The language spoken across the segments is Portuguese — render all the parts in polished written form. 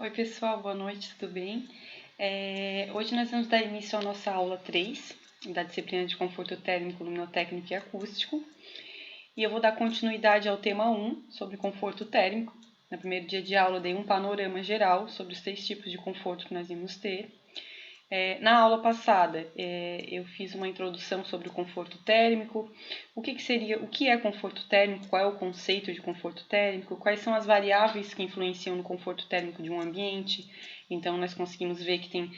Oi pessoal, boa noite, tudo bem? Hoje nós vamos dar início à nossa aula 3 da disciplina de conforto térmico, luminotécnico e acústico. E eu vou dar continuidade ao tema 1 sobre conforto térmico. No primeiro dia de aula eu dei um panorama geral sobre os 3 tipos de conforto que nós íamos ter. Na aula passada eu fiz uma introdução sobre o conforto térmico, o que é conforto térmico, qual é o conceito de conforto térmico, quais são as variáveis que influenciam no conforto térmico de um ambiente. Então nós conseguimos ver que tem,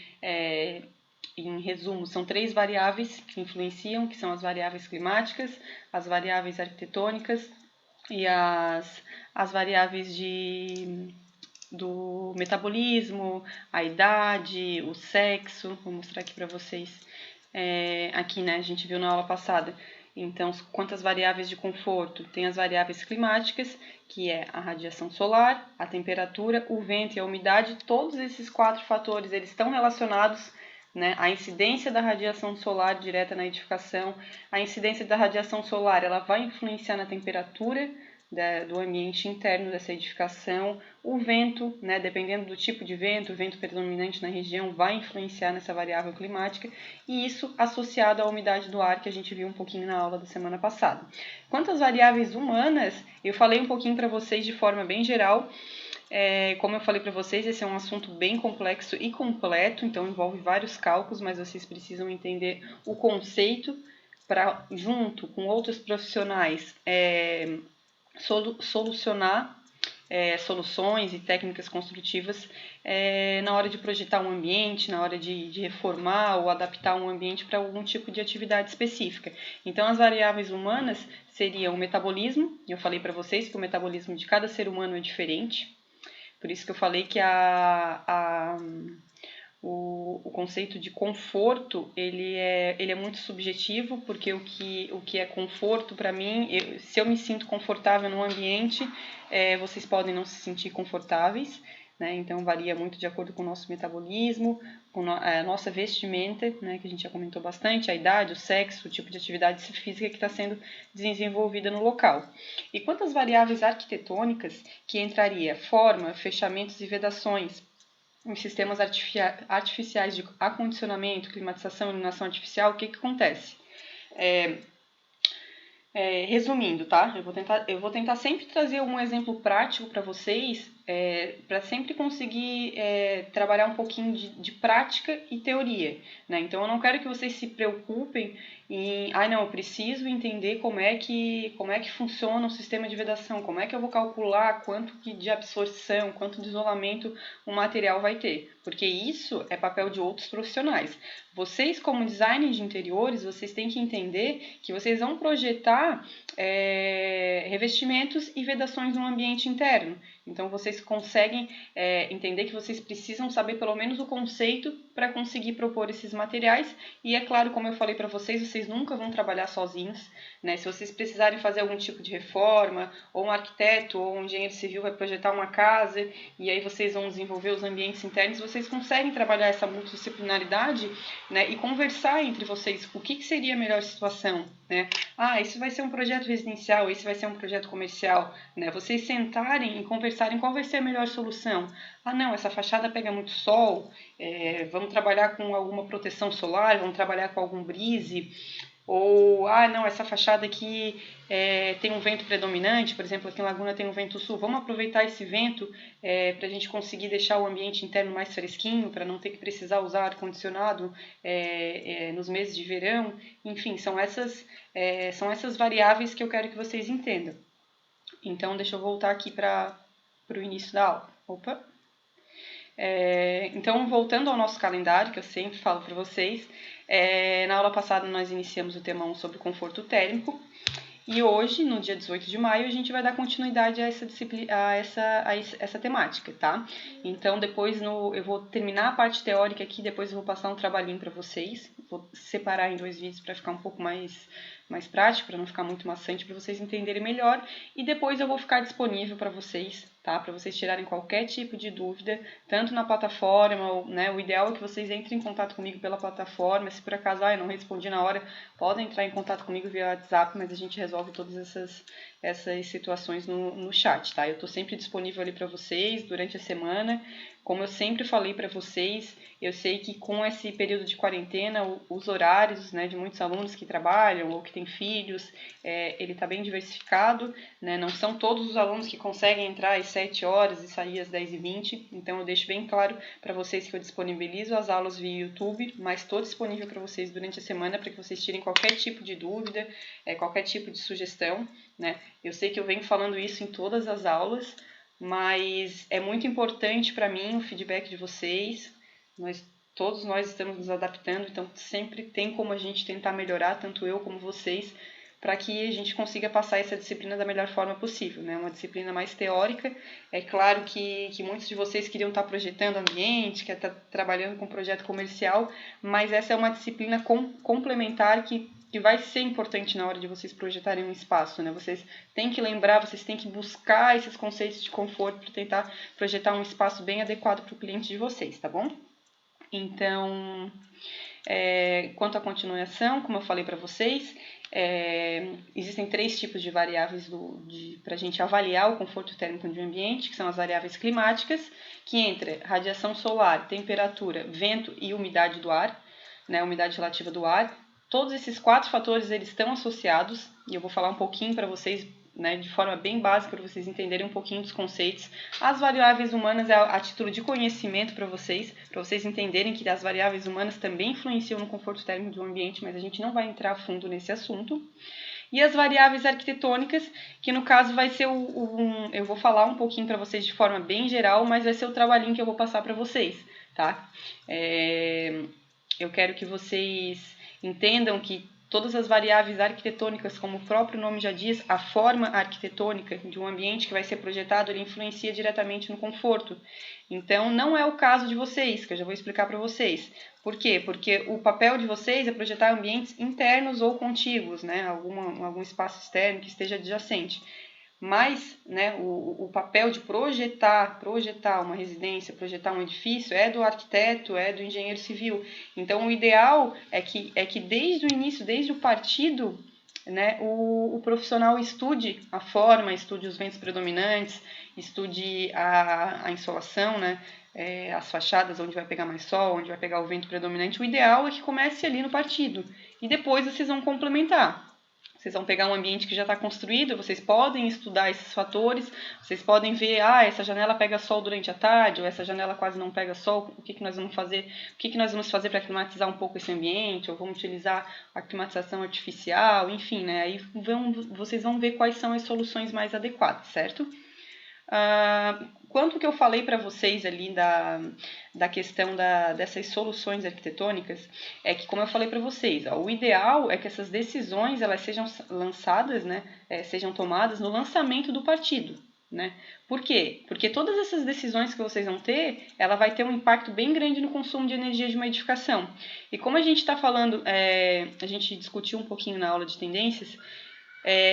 em resumo, são 3 variáveis que influenciam, que são as variáveis climáticas, as variáveis arquitetônicas e as variáveis do metabolismo, a idade, o sexo. Vou mostrar aqui para vocês. Aqui, né, a gente viu na aula passada. Então, quantas variáveis de conforto? Tem as variáveis climáticas, que é a radiação solar, a temperatura, o vento e a umidade. Todos esses 4 fatores eles estão relacionados, né, à incidência da radiação solar direta na edificação. A incidência da radiação solar ela vai influenciar na temperatura do ambiente interno dessa edificação. O vento, né, dependendo do tipo de vento, o vento predominante na região vai influenciar nessa variável climática, e isso associado à umidade do ar que a gente viu um pouquinho na aula da semana passada. Quanto às variáveis humanas, eu falei um pouquinho para vocês de forma bem geral. Como eu falei para vocês, esse é um assunto bem complexo e completo, então envolve vários cálculos, mas vocês precisam entender o conceito para, junto com outros profissionais, solucionar soluções e técnicas construtivas na hora de projetar um ambiente, na hora de reformar ou adaptar um ambiente para algum tipo de atividade específica. Então, as variáveis humanas seriam o metabolismo, e eu falei para vocês que o metabolismo de cada ser humano é diferente, por isso que eu falei que o conceito de conforto ele é muito subjetivo, porque o que é conforto para mim, se eu me sinto confortável num ambiente, vocês podem não se sentir confortáveis, né? Então varia muito de acordo com o nosso metabolismo, com a nossa vestimenta, né? Que a gente já comentou bastante, a idade, o sexo, o tipo de atividade física que está sendo desenvolvida no local. E quanto às variáveis arquitetônicas, que entraria forma, fechamentos e vedações, em sistemas artificiais de acondicionamento, climatização, iluminação artificial, o que acontece? Resumindo, tá? Eu vou tentar sempre trazer um exemplo prático para vocês, para sempre conseguir trabalhar um pouquinho de prática e teoria, né? Então eu não quero que vocês se preocupem em, não, eu preciso entender como é que funciona o sistema de vedação, como é que eu vou calcular quanto de absorção, quanto de isolamento o material vai ter, porque isso é papel de outros profissionais. Vocês, como designers de interiores, vocês têm que entender que vocês vão projetar revestimentos e vedações no ambiente interno. Então, vocês conseguem entender que vocês precisam saber pelo menos o conceito para conseguir propor esses materiais. E é claro, como eu falei para vocês, vocês nunca vão trabalhar sozinhos, né? Se vocês precisarem fazer algum tipo de reforma, ou um arquiteto ou um engenheiro civil vai projetar uma casa, e aí vocês vão desenvolver os ambientes internos, vocês conseguem trabalhar essa multidisciplinaridade, né, e conversar entre vocês o que seria a melhor situação, né? Isso vai ser um projeto residencial, esse vai ser um projeto comercial, né? Vocês sentarem e conversarem qual vai ser a melhor solução. Não, essa fachada pega muito sol, vamos trabalhar com alguma proteção solar, vamos trabalhar com algum brise, ou, não, essa fachada aqui tem um vento predominante, por exemplo, aqui em Laguna tem um vento sul, vamos aproveitar esse vento para a gente conseguir deixar o ambiente interno mais fresquinho, para não ter que precisar usar ar-condicionado nos meses de verão. Enfim, são essas variáveis que eu quero que vocês entendam. Então, deixa eu voltar aqui para o início da aula. Então, voltando ao nosso calendário, que eu sempre falo para vocês, na aula passada nós iniciamos o tema 1 sobre conforto térmico, e hoje, no dia 18 de maio, a gente vai dar continuidade a essa temática, tá? Então, depois eu vou terminar a parte teórica aqui, depois eu vou passar um trabalhinho para vocês, vou separar em 2 vídeos para ficar um pouco mais prático, para não ficar muito maçante, para vocês entenderem melhor, e depois eu vou ficar disponível para vocês, tá? Para vocês tirarem qualquer tipo de dúvida, tanto na plataforma, né? O ideal é que vocês entrem em contato comigo pela plataforma. Se por acaso eu não respondi na hora, podem entrar em contato comigo via WhatsApp, mas a gente resolve todas essas situações no chat, tá? Eu estou sempre disponível ali para vocês durante a semana. Como eu sempre falei para vocês, eu sei que com esse período de quarentena, os horários, né, de muitos alunos que trabalham ou que têm filhos, ele está bem diversificado, né? Não são todos os alunos que conseguem entrar às 7 horas e sair às 10h20, então eu deixo bem claro para vocês que eu disponibilizo as aulas via YouTube, mas estou disponível para vocês durante a semana para que vocês tirem qualquer tipo de dúvida, qualquer tipo de sugestão, né? Eu sei que eu venho falando isso em todas as aulas, mas é muito importante para mim o feedback de vocês. Todos nós estamos nos adaptando, então sempre tem como a gente tentar melhorar, tanto eu como vocês, para que a gente consiga passar essa disciplina da melhor forma possível, né? Uma disciplina mais teórica. É claro que muitos de vocês queriam estar projetando ambiente, quer estar trabalhando com projeto comercial, mas essa é uma disciplina complementar que vai ser importante na hora de vocês projetarem um espaço, né? Vocês têm que lembrar, vocês têm que buscar esses conceitos de conforto para tentar projetar um espaço bem adequado para o cliente de vocês, tá bom? Então, quanto à continuação, como eu falei para vocês, existem 3 tipos de variáveis para a gente avaliar o conforto térmico de um ambiente, que são as variáveis climáticas, que entra radiação solar, temperatura, vento e umidade do ar, né, umidade relativa do ar. Todos esses 4 fatores eles estão associados, e eu vou falar um pouquinho para vocês, né, de forma bem básica, para vocês entenderem um pouquinho dos conceitos. As variáveis humanas é a título de conhecimento para vocês entenderem que as variáveis humanas também influenciam no conforto térmico do ambiente, mas a gente não vai entrar a fundo nesse assunto. E as variáveis arquitetônicas, que no caso vai ser eu vou falar um pouquinho para vocês de forma bem geral, mas vai ser o trabalhinho que eu vou passar para vocês, tá? Eu quero que vocês entendam que todas as variáveis arquitetônicas, como o próprio nome já diz, a forma arquitetônica de um ambiente que vai ser projetado, ele influencia diretamente no conforto. Então, não é o caso de vocês, que eu já vou explicar para vocês. Por quê? Porque o papel de vocês é projetar ambientes internos ou contíguos, né? Algum espaço externo que esteja adjacente. Mas, né, o papel de projetar uma residência, projetar um edifício, é do arquiteto, é do engenheiro civil. Então, o ideal é que desde o início, desde o partido, né, o profissional estude a forma, estude os ventos predominantes, estude a insolação, né, as fachadas, onde vai pegar mais sol, onde vai pegar o vento predominante. O ideal é que comece ali no partido e depois vocês vão complementar. Vocês vão pegar um ambiente que já está construído, vocês podem estudar esses fatores, vocês podem ver, essa janela pega sol durante a tarde, ou essa janela quase não pega sol, o que nós vamos fazer? O que nós vamos fazer para climatizar um pouco esse ambiente, ou vamos utilizar a climatização artificial, enfim, né? Aí vocês vão ver quais são as soluções mais adequadas, certo? Quanto que eu falei para vocês ali da questão dessas soluções arquitetônicas, é que, como eu falei para vocês, o ideal é que essas decisões elas sejam lançadas, né, sejam tomadas no lançamento do partido. Né? Por quê? Porque todas essas decisões que vocês vão ter, ela vai ter um impacto bem grande no consumo de energia de uma edificação. E como a gente está falando, a gente discutiu um pouquinho na aula de tendências,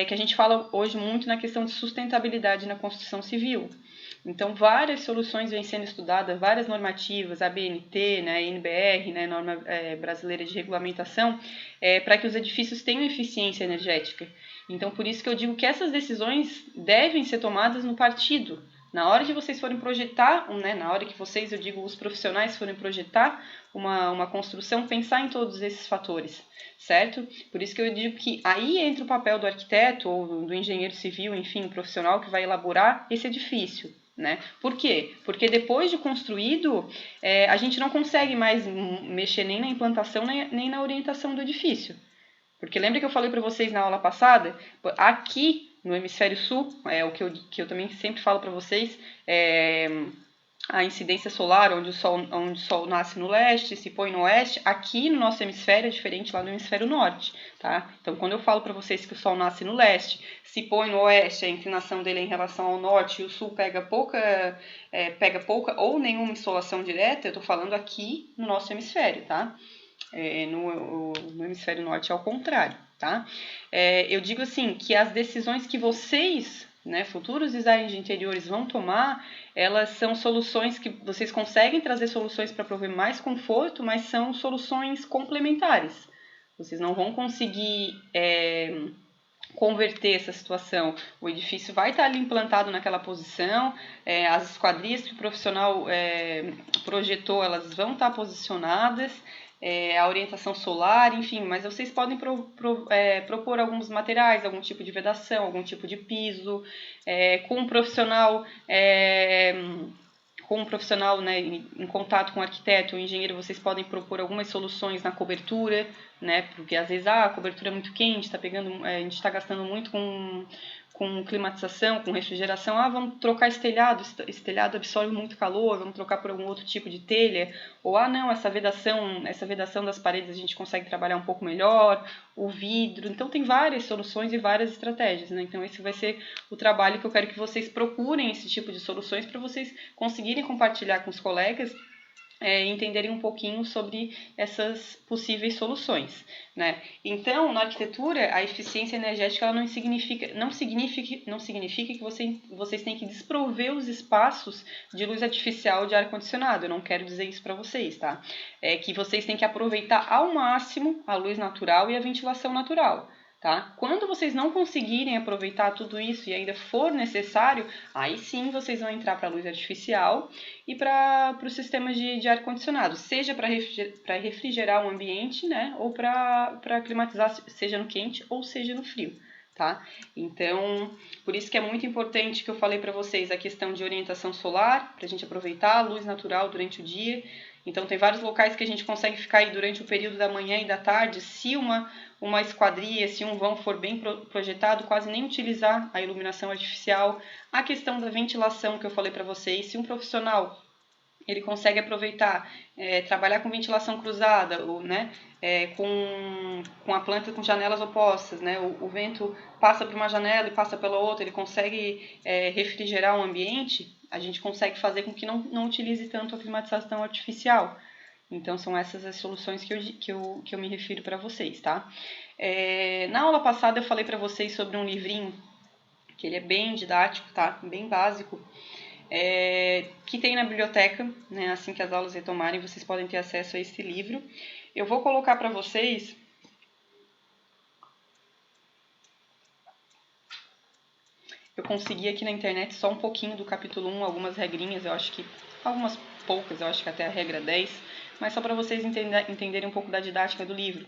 que a gente fala hoje muito na questão de sustentabilidade na construção civil. Então, várias soluções vêm sendo estudadas, várias normativas, a ABNT, né, a NBR, né, Norma Brasileira de Regulamentação, para que os edifícios tenham eficiência energética. Então, por isso que eu digo que essas decisões devem ser tomadas no partido. Na hora que vocês forem projetar, né, na hora que vocês, eu digo, os profissionais forem projetar uma construção, pensar em todos esses fatores, certo? Por isso que eu digo que aí entra o papel do arquiteto ou do engenheiro civil, enfim, profissional que vai elaborar esse edifício. Né? Por quê? Porque depois de construído, a gente não consegue mais mexer nem na implantação, nem na orientação do edifício. Porque lembra que eu falei para vocês na aula passada? Aqui no hemisfério sul, o que eu também sempre falo para vocês, a incidência solar, onde o sol nasce no leste, se põe no oeste, aqui no nosso hemisfério é diferente lá no hemisfério norte, tá? Então, quando eu falo para vocês que o sol nasce no leste, se põe no oeste, a inclinação dele é em relação ao norte, e o sul pega pouca ou nenhuma insolação direta, eu estou falando aqui no nosso hemisfério, tá? No hemisfério norte é ao contrário, tá? Eu digo assim, que as decisões que vocês, né, futuros designers de interiores vão tomar, elas são soluções que vocês conseguem trazer soluções para prover mais conforto, mas são soluções complementares. Vocês não vão conseguir converter essa situação. O edifício vai estar ali implantado naquela posição, as esquadrias que o profissional projetou, elas vão estar posicionadas, a orientação solar, enfim, mas vocês podem propor alguns materiais, algum tipo de vedação, algum tipo de piso, com um profissional... com um profissional, né, em contato com o arquiteto ou engenheiro, vocês podem propor algumas soluções na cobertura, né, porque às vezes a cobertura é muito quente, a gente está gastando muito com climatização, com refrigeração, vamos trocar esse telhado absorve muito calor, vamos trocar por algum outro tipo de telha, ou não, essa vedação das paredes a gente consegue trabalhar um pouco melhor, o vidro, então tem várias soluções e várias estratégias, né? Então esse vai ser o trabalho que eu quero que vocês procurem esse tipo de soluções para vocês conseguirem compartilhar com os colegas, entenderem um pouquinho sobre essas possíveis soluções, né? Então, na arquitetura, a eficiência energética ela não significa que vocês têm que desprover os espaços de luz artificial de ar-condicionado. Eu não quero dizer isso para vocês, tá? É que vocês têm que aproveitar ao máximo a luz natural e a ventilação natural. Tá? Quando vocês não conseguirem aproveitar tudo isso e ainda for necessário, aí sim vocês vão entrar para a luz artificial e para os sistemas de ar-condicionado, seja para refrigerar o ambiente, né, ou para climatizar, seja no quente ou seja no frio. Tá? Então, por isso que é muito importante que eu falei para vocês a questão de orientação solar, para a gente aproveitar a luz natural durante o dia. Então, tem vários locais que a gente consegue ficar aí durante o período da manhã e da tarde, se uma esquadria, se um vão for bem projetado, quase nem utilizar a iluminação artificial. A questão da ventilação que eu falei para vocês, se um profissional ele consegue aproveitar, trabalhar com ventilação cruzada, ou, né, com a planta com janelas opostas, né, o vento passa por uma janela e passa pela outra, ele consegue refrigerar o ambiente, a gente consegue fazer com que não utilize tanto a climatização artificial. Então, são essas as soluções que eu me refiro para vocês, tá? Na aula passada eu falei para vocês sobre um livrinho, que ele é bem didático, tá? Bem básico, que tem na biblioteca, né? Assim que as aulas retomarem, vocês podem ter acesso a esse livro. Eu vou colocar para vocês... Eu consegui aqui na internet só um pouquinho do capítulo 1, algumas regrinhas, eu acho que... Algumas poucas, eu acho que até a regra 10, mas só para vocês entenderem um pouco da didática do livro.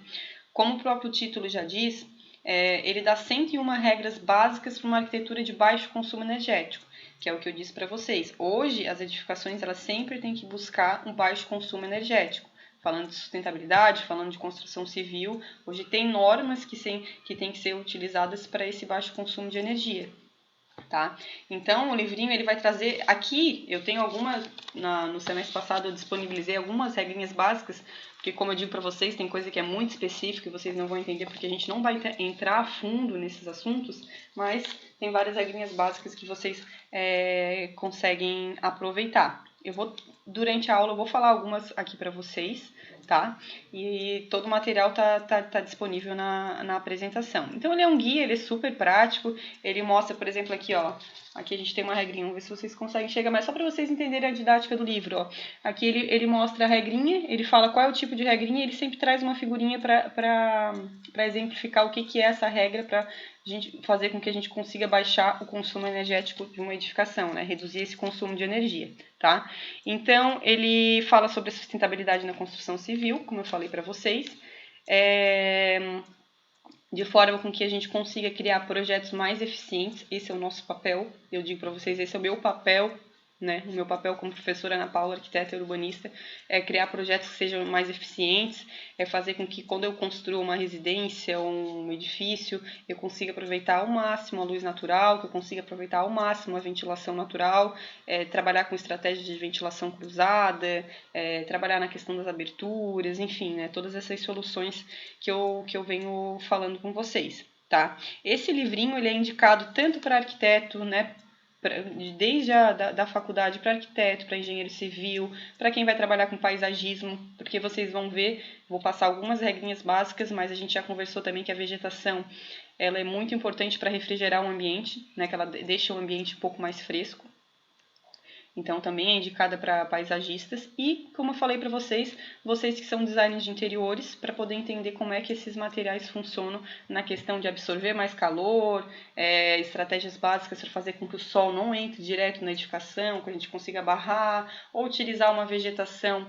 Como o próprio título já diz, ele dá 101 regras básicas para uma arquitetura de baixo consumo energético, que é o que eu disse para vocês. Hoje, as edificações elas sempre têm que buscar um baixo consumo energético. Falando de sustentabilidade, falando de construção civil, hoje tem normas que têm que ser utilizadas para esse baixo consumo de energia. Tá? Então, o livrinho ele vai trazer... Aqui, eu tenho algumas... No semestre passado, eu disponibilizei algumas regrinhas básicas, porque, como eu digo para vocês, tem coisa que é muito específica e vocês não vão entender porque a gente não vai entrar a fundo nesses assuntos, mas tem várias regrinhas básicas que vocês conseguem aproveitar. Durante a aula, eu vou falar algumas aqui para vocês, tá? E todo o material tá disponível na apresentação. Então, ele é um guia, ele é super prático, ele mostra, por exemplo, aqui, ó, aqui a gente tem uma regrinha, vamos ver se vocês conseguem chegar, mas só para vocês entenderem a didática do livro, ó. Aqui ele mostra a regrinha, ele fala qual é o tipo de regrinha, ele sempre traz uma figurinha para exemplificar o que é essa regra, para a gente fazer com que a gente consiga baixar o consumo energético de uma edificação, né? Reduzir esse consumo de energia, tá? Então, ele fala sobre a sustentabilidade na construção civil, como eu falei para vocês, de forma com que a gente consiga criar projetos mais eficientes. Esse é o nosso papel, eu digo para vocês, esse é o meu papel, né? O meu papel como professora Ana Paula, arquiteta e urbanista, é criar projetos que sejam mais eficientes, é fazer com que quando eu construa uma residência ou um edifício, eu consiga aproveitar ao máximo a luz natural, que eu consiga aproveitar ao máximo a ventilação natural, trabalhar com estratégias de ventilação cruzada, trabalhar na questão das aberturas, enfim, né? Todas essas soluções que eu venho falando com vocês. Tá? Esse livrinho ele é indicado tanto para arquiteto, né, desde da faculdade para arquiteto, para engenheiro civil, para quem vai trabalhar com paisagismo, porque vocês vão ver, vou passar algumas regrinhas básicas, mas a gente já conversou também que a vegetação ela é muito importante para refrigerar o ambiente, né, que ela deixa o ambiente um pouco mais fresco. Então também é indicada para paisagistas e, como eu falei para vocês que são designers de interiores, para poder entender como é que esses materiais funcionam na questão de absorver mais calor, estratégias básicas para fazer com que o sol não entre direto na edificação, que a gente consiga barrar, ou utilizar uma vegetação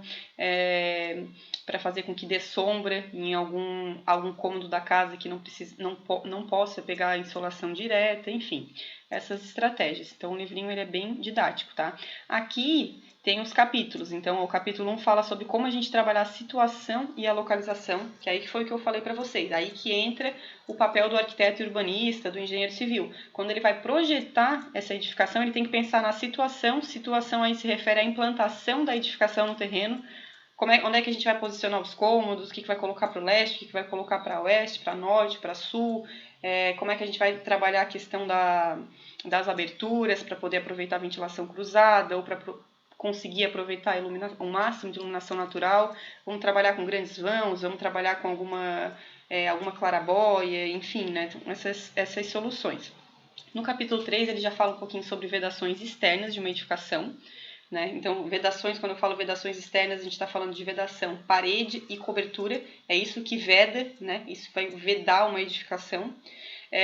para fazer com que dê sombra em algum cômodo da casa que não possa pegar a insolação direta, enfim, essas estratégias. Então o livrinho ele é bem didático, tá? Aqui tem os capítulos, então o capítulo 1 fala sobre como a gente trabalhar a situação e a localização, que aí foi o que eu falei para vocês, aí que entra o papel do arquiteto e urbanista, do engenheiro civil. Quando ele vai projetar essa edificação, ele tem que pensar na situação aí se refere à implantação da edificação no terreno, onde é que a gente vai posicionar os cômodos, o que vai colocar para o leste, o que vai colocar para oeste, para norte, para sul, como é que a gente vai trabalhar a questão das aberturas para poder aproveitar a ventilação cruzada ou para conseguir aproveitar o máximo de iluminação natural. Vamos trabalhar com grandes vãos, vamos trabalhar com alguma clarabóia, enfim, né? Essas soluções. No capítulo 3 ele já fala um pouquinho sobre vedações externas de uma edificação. Né? Então, vedações, quando eu falo vedações externas, a gente está falando de vedação, parede e cobertura, é isso que veda, né? Isso vai vedar uma edificação.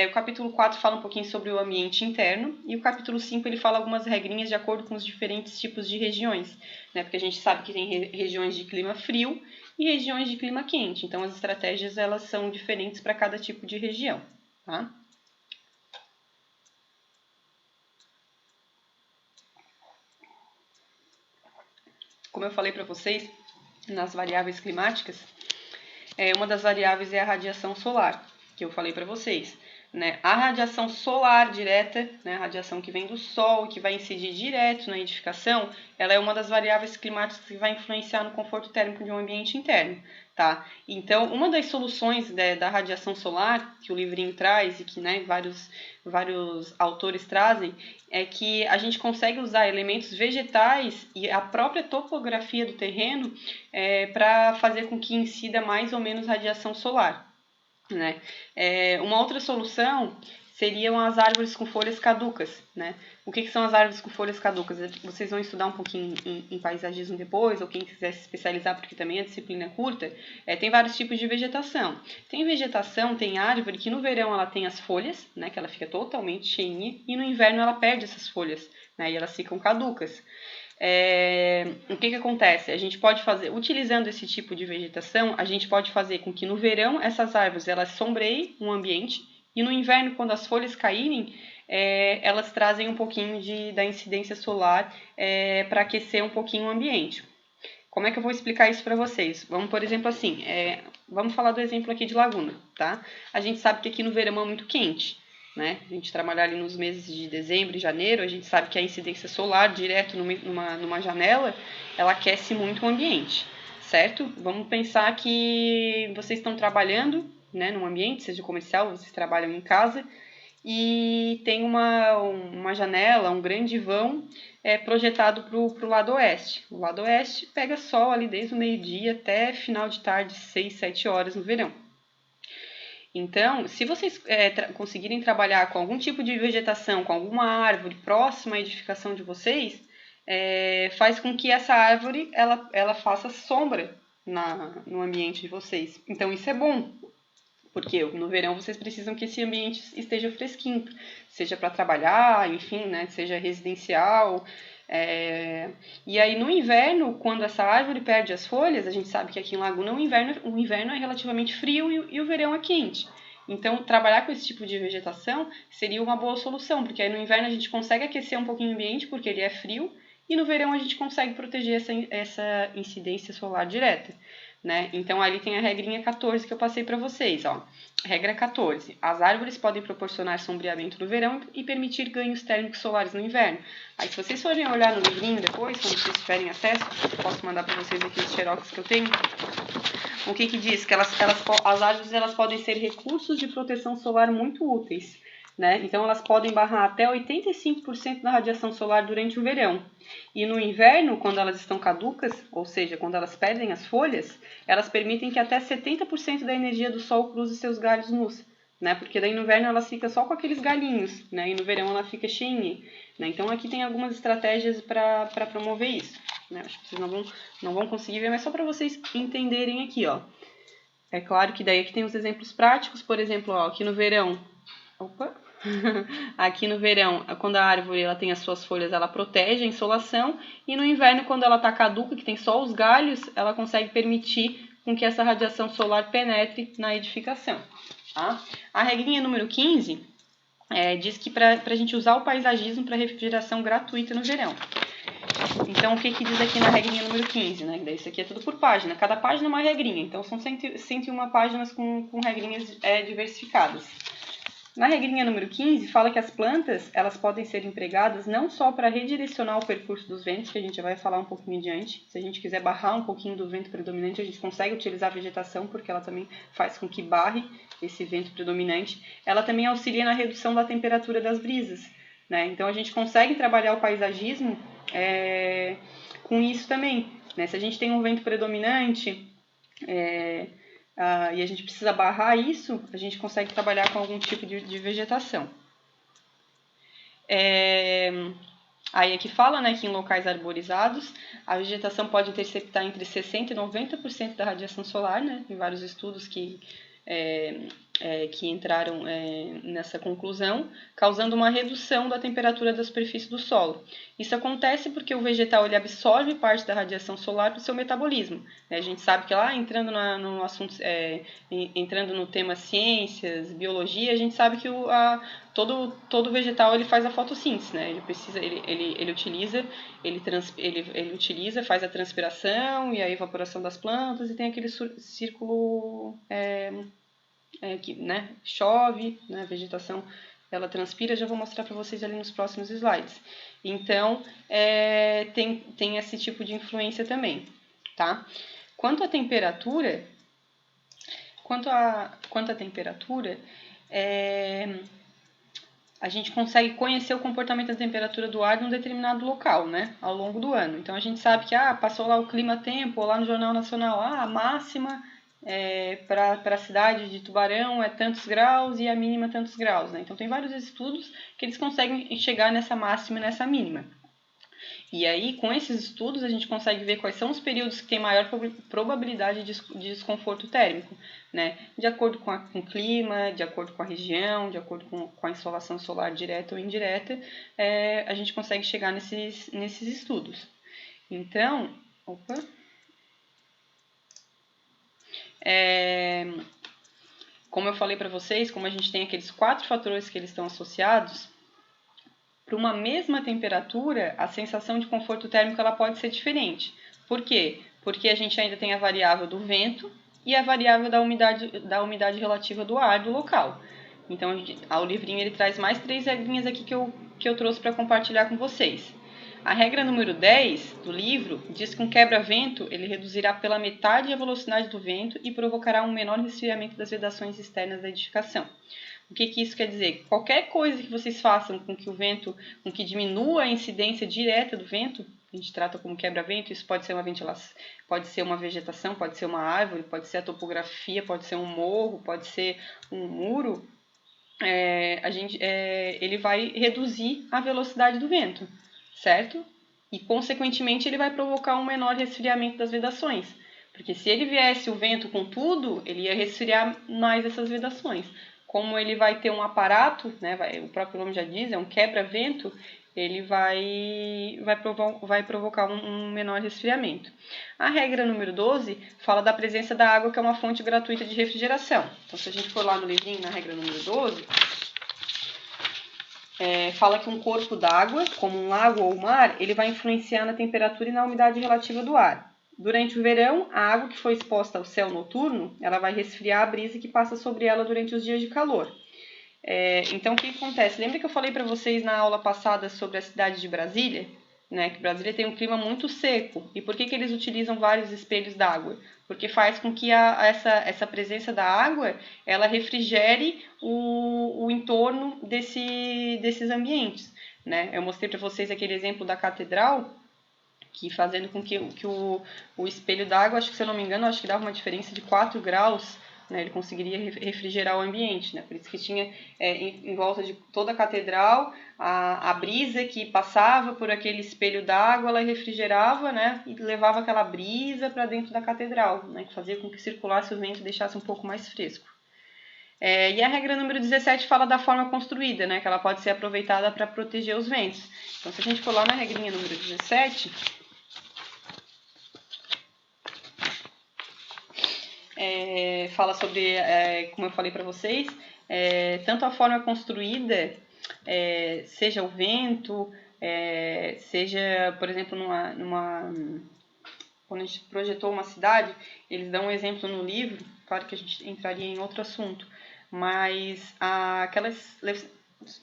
O capítulo 4 fala um pouquinho sobre o ambiente interno, e o capítulo 5 ele fala algumas regrinhas de acordo com os diferentes tipos de regiões, né? Porque a gente sabe que tem regiões de clima frio e regiões de clima quente, então as estratégias elas são diferentes para cada tipo de região, tá? Como eu falei para vocês, nas variáveis climáticas, uma das variáveis é a radiação solar, que eu falei para vocês. Né? A radiação solar direta, né, a radiação que vem do sol, que vai incidir direto na edificação, ela é uma das variáveis climáticas que vai influenciar no conforto térmico de um ambiente interno. Tá? Então, uma das soluções da radiação solar que o livrinho traz e que, né, vários autores trazem é que a gente consegue usar elementos vegetais e a própria topografia do terreno para fazer com que incida mais ou menos radiação solar. Né? Uma outra solução seriam as árvores com folhas caducas. Né? O que são as árvores com folhas caducas? Vocês vão estudar um pouquinho em paisagismo depois, ou quem quiser se especializar, porque também a disciplina é curta, tem vários tipos de vegetação. Tem árvore que no verão ela tem as folhas, né, que ela fica totalmente cheinha, e no inverno ela perde essas folhas, né, e elas ficam caducas. O que acontece? A gente pode fazer, utilizando esse tipo de vegetação, a gente pode fazer com que no verão essas árvores elas sombreiem um ambiente e no inverno, quando as folhas caírem, elas trazem um pouquinho da incidência solar para aquecer um pouquinho o ambiente. Como é que eu vou explicar isso para vocês? Vamos, por exemplo, assim, vamos falar do exemplo aqui de Laguna, tá? A gente sabe que aqui no verão é muito quente. Né? A gente trabalhar ali nos meses de dezembro e janeiro, a gente sabe que a incidência solar direto numa janela, ela aquece muito o ambiente, certo? Vamos pensar que vocês estão trabalhando, né, num ambiente, seja comercial, vocês trabalham em casa, e tem uma janela, um grande vão projetado para o lado oeste. O lado oeste pega sol ali desde o meio-dia até final de tarde, 6, 7 horas no verão. Então, se vocês conseguirem trabalhar com algum tipo de vegetação, com alguma árvore próxima à edificação de vocês, faz com que essa árvore ela faça sombra no ambiente de vocês. Então, isso é bom, porque no verão vocês precisam que esse ambiente esteja fresquinho, seja para trabalhar, enfim, né, seja residencial. E aí no inverno, quando essa árvore perde as folhas, a gente sabe que aqui em Laguna o inverno é relativamente frio e o verão é quente. Então, trabalhar com esse tipo de vegetação seria uma boa solução, porque aí no inverno a gente consegue aquecer um pouquinho o ambiente, porque ele é frio, e no verão a gente consegue proteger essa incidência solar direta. Né? Então, ali tem a regrinha 14 que eu passei para vocês. Ó. Regra 14. As árvores podem proporcionar sombreamento no verão e permitir ganhos térmicos solares no inverno. Aí, se vocês forem olhar no livrinho depois, quando vocês tiverem acesso, eu posso mandar para vocês aqui os xerox que eu tenho. O que diz? Que as árvores elas podem ser recursos de proteção solar muito úteis. Né? Então, elas podem barrar até 85% da radiação solar durante o verão. E no inverno, quando elas estão caducas, ou seja, quando elas perdem as folhas, elas permitem que até 70% da energia do sol cruze seus galhos nus. né? Porque daí no inverno ela fica só com aqueles galinhos, né? E no verão ela fica cheinha, né? Então aqui tem algumas estratégias para promover isso, né? Acho que vocês não vão conseguir ver, mas só para vocês entenderem aqui, ó. É claro que daí aqui tem os exemplos práticos, por exemplo, ó, aqui no verão. Opa! Aqui no verão, quando a árvore ela tem as suas folhas, ela protege a insolação, e no inverno, quando ela está caduca, que tem só os galhos, ela consegue permitir com que essa radiação solar penetre na edificação. Tá? A regrinha número 15 diz que para a gente usar o paisagismo para refrigeração gratuita no verão. Então, o que diz aqui na regrinha número 15? Né? Daí isso aqui é tudo por página. Cada página é uma regrinha. Então, são 101 páginas com regrinhas diversificadas. Na regrinha número 15, fala que as plantas elas podem ser empregadas não só para redirecionar o percurso dos ventos, que a gente vai falar um pouquinho adiante. Se a gente quiser barrar um pouquinho do vento predominante, a gente consegue utilizar a vegetação, porque ela também faz com que barre esse vento predominante. Ela também auxilia na redução da temperatura das brisas, né? Então, a gente consegue trabalhar o paisagismo com isso também, né? Se a gente tem um vento predominante e a gente precisa barrar isso, a gente consegue trabalhar com algum tipo de vegetação. Aí aqui fala, né, que em locais arborizados a vegetação pode interceptar entre 60% e 90% da radiação solar, né? Tem vários estudos que entraram nessa conclusão, causando uma redução da temperatura da superfície do solo. Isso acontece porque o vegetal ele absorve parte da radiação solar para o seu metabolismo. A gente sabe que lá, entrando no assunto, entrando no tema ciências, biologia, a gente sabe que todo vegetal ele faz a fotossíntese, né? Ele utiliza, faz a transpiração e a evaporação das plantas, e tem aquele círculo que, né, chove, né, a vegetação ela transpira. Já vou mostrar para vocês ali nos próximos slides. Então, tem esse tipo de influência também, tá? Quanto à temperatura, a gente consegue conhecer o comportamento da temperatura do ar num determinado local, né, ao longo do ano. Então, a gente sabe que passou lá o clima-tempo, ou lá no Jornal Nacional, a máxima para a cidade de Tubarão é tantos graus e a mínima tantos graus, né? Então, tem vários estudos que eles conseguem chegar nessa máxima e nessa mínima. E aí, com esses estudos, a gente consegue ver quais são os períodos que têm maior probabilidade de desconforto térmico, né? De acordo com o clima, de acordo com a região, de acordo com a insolação solar direta ou indireta, a gente consegue chegar nesses estudos. Então, como eu falei para vocês, como a gente tem aqueles 4 fatores que eles estão associados, para uma mesma temperatura, a sensação de conforto térmico ela pode ser diferente. Por quê? Porque a gente ainda tem a variável do vento e a variável da umidade relativa do ar do local. Então, o livrinho ele traz mais 3 regrinhas aqui que eu trouxe para compartilhar com vocês. A regra número 10 do livro diz que um quebra-vento ele reduzirá pela metade a velocidade do vento e provocará um menor resfriamento das vedações externas da edificação. O que isso quer dizer? Qualquer coisa que vocês façam com que diminua a incidência direta do vento, a gente trata como quebra-vento. Isso pode ser uma ventilação, pode ser uma vegetação, pode ser uma árvore, pode ser a topografia, pode ser um morro, pode ser um muro. Ele vai reduzir a velocidade do vento, certo? E, consequentemente, ele vai provocar um menor resfriamento das vedações. Porque se ele viesse o vento com tudo, ele ia resfriar mais essas vedações. Como ele vai ter um aparato, né, o próprio nome já diz, é um quebra-vento, ele vai provocar um menor resfriamento. A regra número 12 fala da presença da água, que é uma fonte gratuita de refrigeração. Então, se a gente for lá no livrinho, na regra número 12... fala que um corpo d'água, como um lago ou mar, ele vai influenciar na temperatura e na umidade relativa do ar. Durante o verão, a água que foi exposta ao céu noturno, ela vai resfriar a brisa que passa sobre ela durante os dias de calor. Então, o que acontece? Lembra que eu falei para vocês na aula passada sobre a cidade de Brasília? Né, que Brasília tem um clima muito seco. E por que eles utilizam vários espelhos d'água? Porque faz com que essa presença da água ela refrigere o entorno desses ambientes. Né? Eu mostrei para vocês aquele exemplo da catedral, que fazendo com que o espelho d'água, acho que se eu não me engano, acho que dava uma diferença de 4 graus né? Ele conseguiria refrigerar o ambiente, né? Por isso que tinha em volta de toda a catedral a brisa que passava por aquele espelho d'água, ela refrigerava, né? E levava aquela brisa para dentro da catedral, né? Que fazia com que circulasse o vento e deixasse um pouco mais fresco. E a regra número 17 fala da forma construída, né? Que ela pode ser aproveitada para proteger os ventos. Então, se a gente for lá na regrinha número 17, fala sobre, como eu falei para vocês, tanto a forma construída, seja o vento, seja, por exemplo, quando a gente projetou uma cidade, eles dão um exemplo no livro, claro que a gente entraria em outro assunto, mas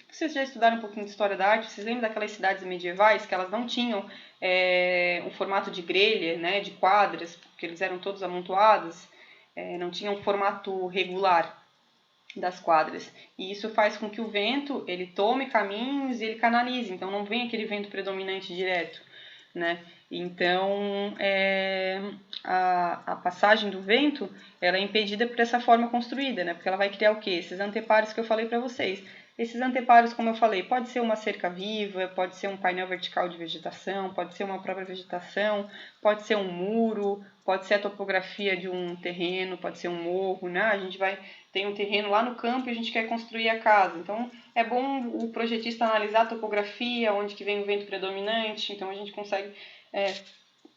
vocês já estudaram um pouquinho de história da arte, vocês lembram daquelas cidades medievais que elas não tinham um formato de grelha, né, de quadras, porque eles eram todos amontoados, não tinham um formato regular das quadras. E isso faz com que o vento ele tome caminhos e ele canalize, então não vem aquele vento predominante direto, né? Então, a passagem do vento ela é impedida por essa forma construída, né? Porque ela vai criar o quê? Esses anteparos que eu falei para vocês. Esses anteparos, como eu falei, pode ser uma cerca viva, pode ser um painel vertical de vegetação, pode ser uma própria vegetação, pode ser um muro, pode ser a topografia de um terreno, pode ser um morro, né? A gente tem um terreno lá no campo e a gente quer construir a casa. Então, é bom o projetista analisar a topografia, onde que vem o vento predominante, então a gente consegue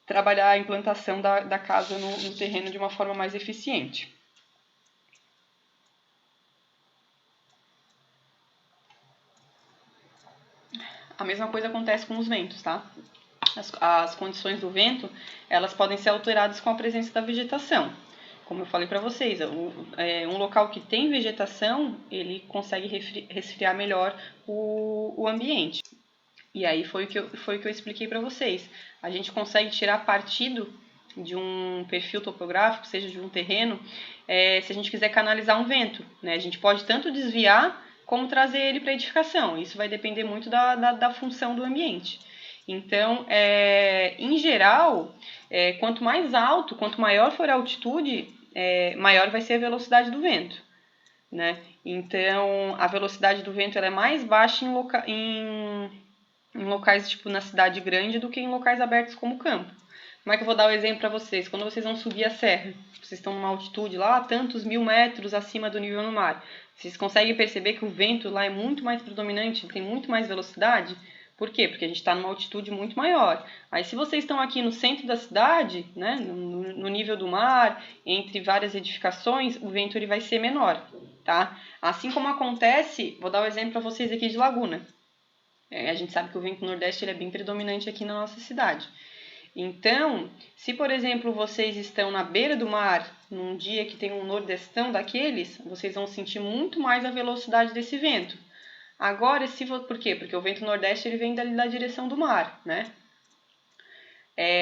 trabalhar a implantação da casa no terreno de uma forma mais eficiente. A mesma coisa acontece com os ventos, tá? As condições do vento, elas podem ser alteradas com a presença da vegetação. Como eu falei para vocês, um local que tem vegetação, ele consegue resfriar melhor o ambiente. E aí foi o que eu expliquei para vocês. A gente consegue tirar partido de um perfil topográfico, seja de um terreno, se a gente quiser canalizar um vento, né? A gente pode tanto desviar como trazer ele para edificação. Isso vai depender muito da função do ambiente. Então, em geral, quanto mais alto, quanto maior for a altitude, maior vai ser a velocidade do vento, né? Então, a velocidade do vento ela é mais baixa em locais tipo na cidade grande do que em locais abertos como o campo. Como é que eu vou dar o exemplo para vocês? Quando vocês vão subir a serra, vocês estão numa altitude lá, tantos 1000 metros acima do nível do mar. Vocês conseguem perceber que o vento lá é muito mais predominante, tem muito mais velocidade? Por quê? Porque a gente está numa altitude muito maior. Aí se vocês estão aqui no centro da cidade, né, no nível do mar, entre várias edificações, o vento ele vai ser menor, tá? Assim como acontece, vou dar o exemplo para vocês aqui de Laguna. A gente sabe que o vento nordeste ele é bem predominante aqui na nossa cidade. Então, se por exemplo vocês estão na beira do mar, num dia que tem um nordestão daqueles, vocês vão sentir muito mais a velocidade desse vento. Agora, por quê? Porque o vento nordeste ele vem da direção do mar, né?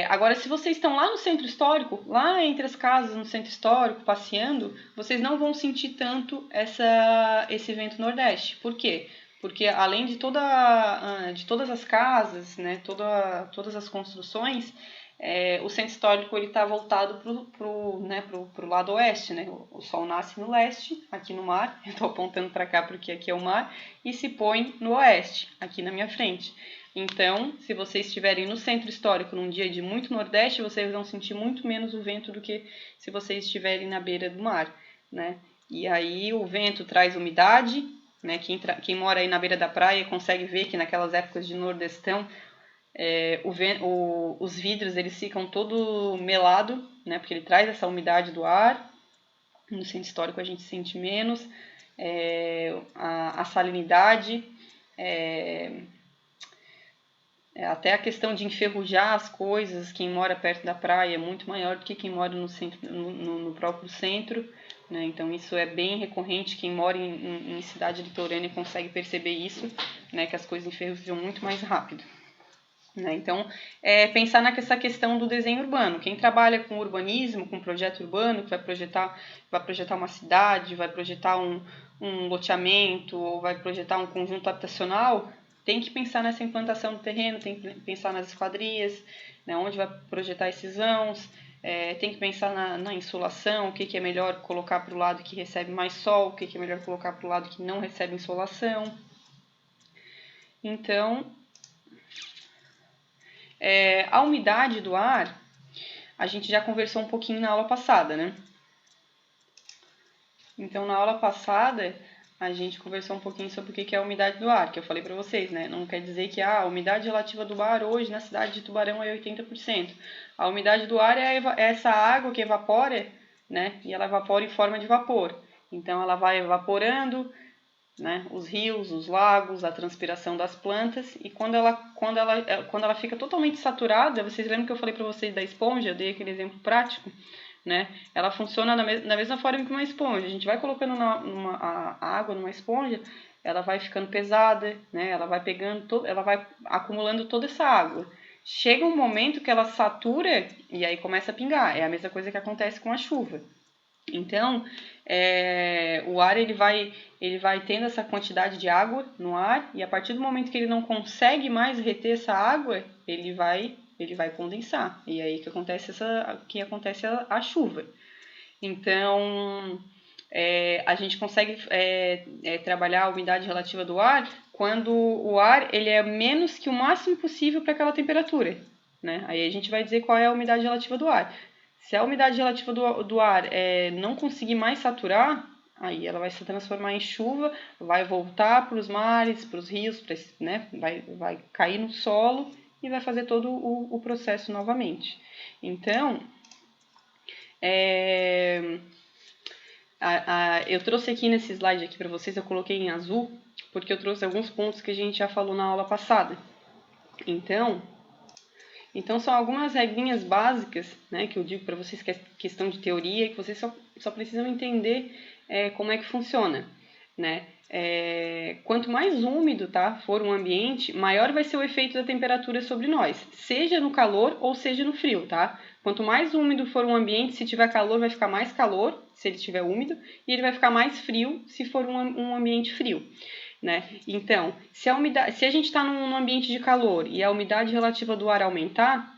Agora, se vocês estão lá no centro histórico, lá entre as casas no centro histórico, passeando, vocês não vão sentir tanto esse vento nordeste. Por quê? Porque além de todas as casas, né, todas as construções, o centro histórico está voltado para o lado oeste. Né? O sol nasce no leste, aqui no mar, eu estou apontando para cá porque aqui é o mar, e se põe no oeste, aqui na minha frente. Então, se vocês estiverem no centro histórico num dia de muito nordeste, vocês vão sentir muito menos o vento do que se vocês estiverem na beira do mar, né? E aí o vento traz umidade, né? Quem mora aí na beira da praia consegue ver que naquelas épocas de nordestão, os vidros eles ficam todo melado, né? Porque ele traz essa umidade do ar. No centro histórico a gente sente menos. A salinidade... até a questão de enferrujar as coisas, quem mora perto da praia é muito maior do que quem mora no próprio centro, né? Então isso é bem recorrente, quem mora em cidade litorânea consegue perceber isso, né? Que as coisas enferrujam muito mais rápido. Né? Então, pensar nessa questão do desenho urbano. Quem trabalha com urbanismo, com projeto urbano, que vai projetar uma cidade, vai projetar um loteamento, ou vai projetar um conjunto habitacional, tem que pensar nessa implantação do terreno, tem que pensar nas esquadrias, né, onde vai projetar esses vãos, tem que pensar na insolação, o que é melhor colocar para o lado que recebe mais sol, o que é melhor colocar para o lado que não recebe insolação. Então, a umidade do ar, a gente já conversou um pouquinho na aula passada, né? Então, na aula passada, a gente conversou um pouquinho sobre o que é a umidade do ar, que eu falei para vocês, né? Não quer dizer que a umidade relativa do ar hoje na cidade de Tubarão é 80%. A umidade do ar é essa água que evapora, né? E ela evapora em forma de vapor. Então, ela vai evaporando, né? Os rios, os lagos, a transpiração das plantas. E quando ela fica totalmente saturada, vocês lembram que eu falei para vocês da esponja? Eu dei aquele exemplo prático. Né? Ela funciona da mesma forma que uma esponja. A gente vai colocando a água numa esponja, ela vai ficando pesada, né? Ela vai pegando, ela vai acumulando toda essa água. Chega um momento que ela satura e aí começa a pingar. É a mesma coisa que acontece com a chuva. Então, o ar ele vai tendo essa quantidade de água no ar e a partir do momento que ele não consegue mais reter essa água, ele vai condensar. E aí que acontece a chuva. Então, a gente consegue trabalhar a umidade relativa do ar quando o ar ele é menos que o máximo possível para aquela temperatura. Né? Aí a gente vai dizer qual é a umidade relativa do ar. Se a umidade relativa do ar não conseguir mais saturar, aí ela vai se transformar em chuva, vai voltar para os mares, para os rios, né? vai cair no solo e vai fazer todo o processo novamente. Então, eu trouxe aqui nesse slide aqui para vocês, eu coloquei em azul, porque eu trouxe alguns pontos que a gente já falou na aula passada. Então são algumas regrinhas básicas, né, que eu digo para vocês que é questão de teoria, que vocês só precisam entender como é que funciona, né? Quanto mais úmido, tá, for um ambiente, maior vai ser o efeito da temperatura sobre nós, seja no calor ou seja no frio, tá? Quanto mais úmido for um ambiente, se tiver calor vai ficar mais calor, se ele estiver úmido, e ele vai ficar mais frio se for um ambiente frio. Né? Então, se a gente está num ambiente de calor e a umidade relativa do ar aumentar,